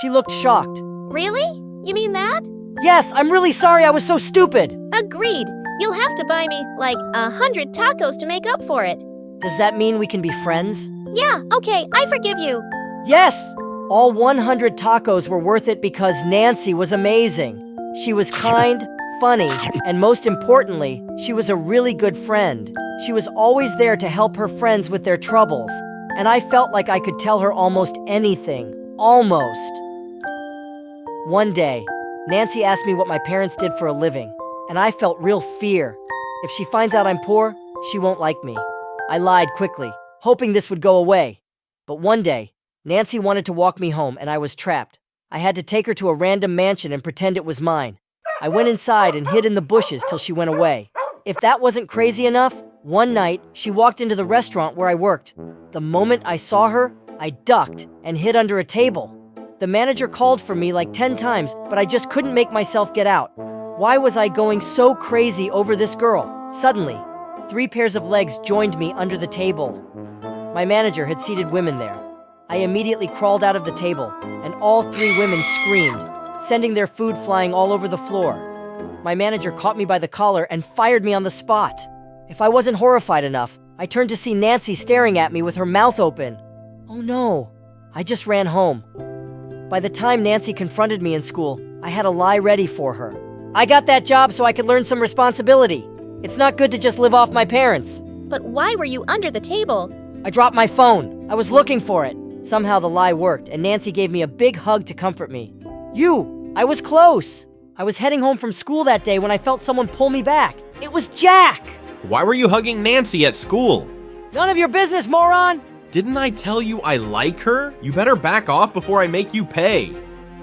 S2: She looked shocked.
S1: Really? You mean that?
S2: Yes, I'm really sorry I was so stupid.
S1: Agreed. You'll have to buy me, like, 100 tacos to make up for it.
S2: Does that mean we can be friends?
S1: Yeah, okay, I forgive you.
S2: Yes! All 100 tacos were worth it because Nancy was amazing. She was kind, funny, and most importantly, she was a really good friend. She was always there to help her friends with their troubles, and I felt like I could tell her almost anything. Almost. One day, Nancy asked me what my parents did for a living, and I felt real fear. If she finds out I'm poor, she won't like me. I lied quickly, hoping this would go away. But one day, Nancy wanted to walk me home, and I was trapped. I had to take her to a random mansion and pretend it was mine. I went inside and hid in the bushes till she went away. If that wasn't crazy enough, one night, she walked into the restaurant where I worked. The moment I saw her, I ducked and hid under a table. The manager called for me like 10 times, but I just couldn't make myself get out. Why was I going so crazy over this girl? Suddenly, 3 pairs of legs joined me under the table. My manager had seated women there. I immediately crawled out of the table, and all 3 women screamed, sending their food flying all over the floor. My manager caught me by the collar and fired me on the spot. If I wasn't horrified enough, I turned to see Nancy staring at me with her mouth open. Oh no, I just ran home. By the time Nancy confronted me in school, I had a lie ready for her. I got that job so I could learn some responsibility. It's not good to just live off my parents.
S1: But why were you under the table?
S2: I dropped my phone. I was looking for it. Somehow the lie worked, and Nancy gave me a big hug to comfort me. I was close. I was heading home from school that day when I felt someone pull me back. It was Jack!
S22: Why were you hugging Nancy at school?
S2: None of your business, moron!
S22: Didn't I tell you I like her? You better back off before I make you pay.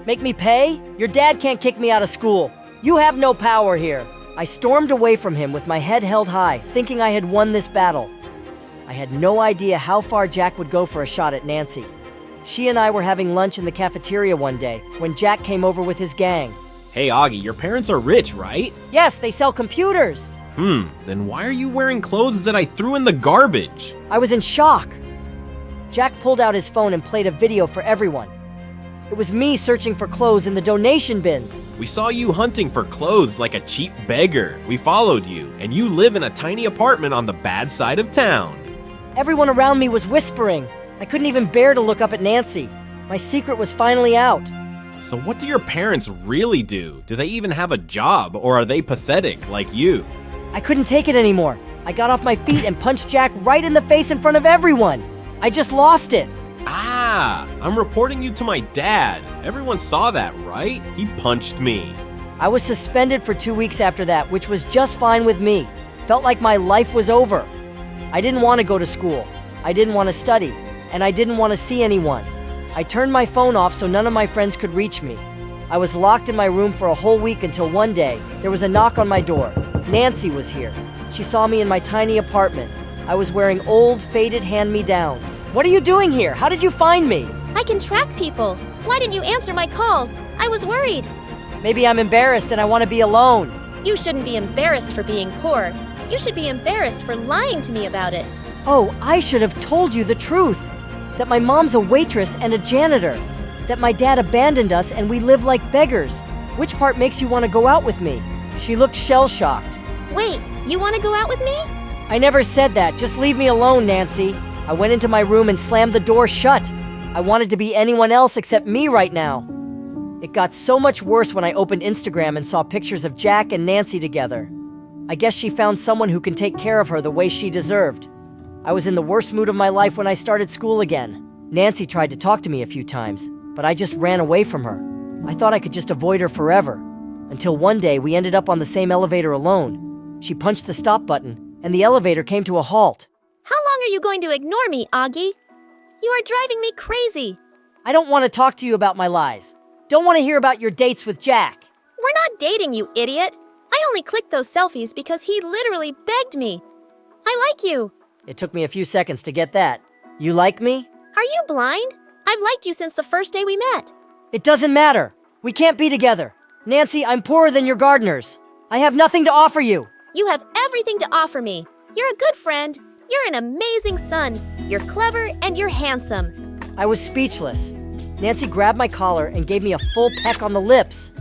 S2: Make me pay? Your dad can't kick me out of school. You have no power here. I stormed away from him with my head held high, thinking I had won this battle. I had no idea how far Jack would go for a shot at Nancy. She and I were having lunch in the cafeteria one day when Jack came over with his gang.
S22: Hey, Augie, your parents are rich, right?
S2: Yes, they sell computers.
S22: Then why are you wearing clothes that I threw in the garbage?
S2: I was in shock. Jack pulled out his phone and played a video for everyone. It was me searching for clothes in the donation bins.
S22: We saw you hunting for clothes like a cheap beggar. We followed you, and you live in a tiny apartment on the bad side of town.
S2: Everyone around me was whispering. I couldn't even bear to look up at Nancy. My secret was finally out.
S22: So what do your parents really do? Do they even have a job, or are they pathetic like you?
S2: I couldn't take it anymore. I got off my feet and punched Jack right in the face in front of everyone. I just lost it.
S22: I'm reporting you to my dad. Everyone saw that, right? He punched me.
S2: I was suspended for 2 weeks after that, which was just fine with me. Felt like my life was over. I didn't want to go to school. I didn't want to study. And I didn't want to see anyone. I turned my phone off so none of my friends could reach me. I was locked in my room for a whole week until one day, there was a knock on my door. Nancy was here. She saw me in my tiny apartment. I was wearing old, faded hand-me-downs. What are you doing here? How did you find me?
S1: I can track people. Why didn't you answer my calls? I was worried.
S2: Maybe I'm embarrassed and I want to be alone.
S1: You shouldn't be embarrassed for being poor. You should be embarrassed for lying to me about it.
S2: Oh, I should have told you the truth. That my mom's a waitress and a janitor. That my dad abandoned us and we live like beggars. Which part makes you want to go out with me? She looked shell-shocked.
S1: Wait, you want to go out with me?
S2: I never said that. Just leave me alone, Nancy. I went into my room and slammed the door shut. I wanted to be anyone else except me right now. It got so much worse when I opened Instagram and saw pictures of Jack and Nancy together. I guess she found someone who can take care of her the way she deserved. I was in the worst mood of my life when I started school again. Nancy tried to talk to me a few times, but I just ran away from her. I thought I could just avoid her forever. Until one day we ended up on the same elevator alone. She punched the stop button, and the elevator came to a halt.
S1: How long are you going to ignore me, Augie? You are driving me crazy.
S2: I don't want to talk to you about my lies. Don't want to hear about your dates with Jack.
S1: We're not dating, you idiot. I only clicked those selfies because he literally begged me. I like you.
S2: It took me a few seconds to get that. You like me?
S1: Are you blind? I've liked you since the first day we met.
S2: It doesn't matter. We can't be together. Nancy, I'm poorer than your gardeners. I have nothing to offer you.
S1: You have everything to offer me. You're a good friend. You're an amazing son. You're clever and you're handsome.
S2: I was speechless. Nancy grabbed my collar and gave me a full peck on the lips.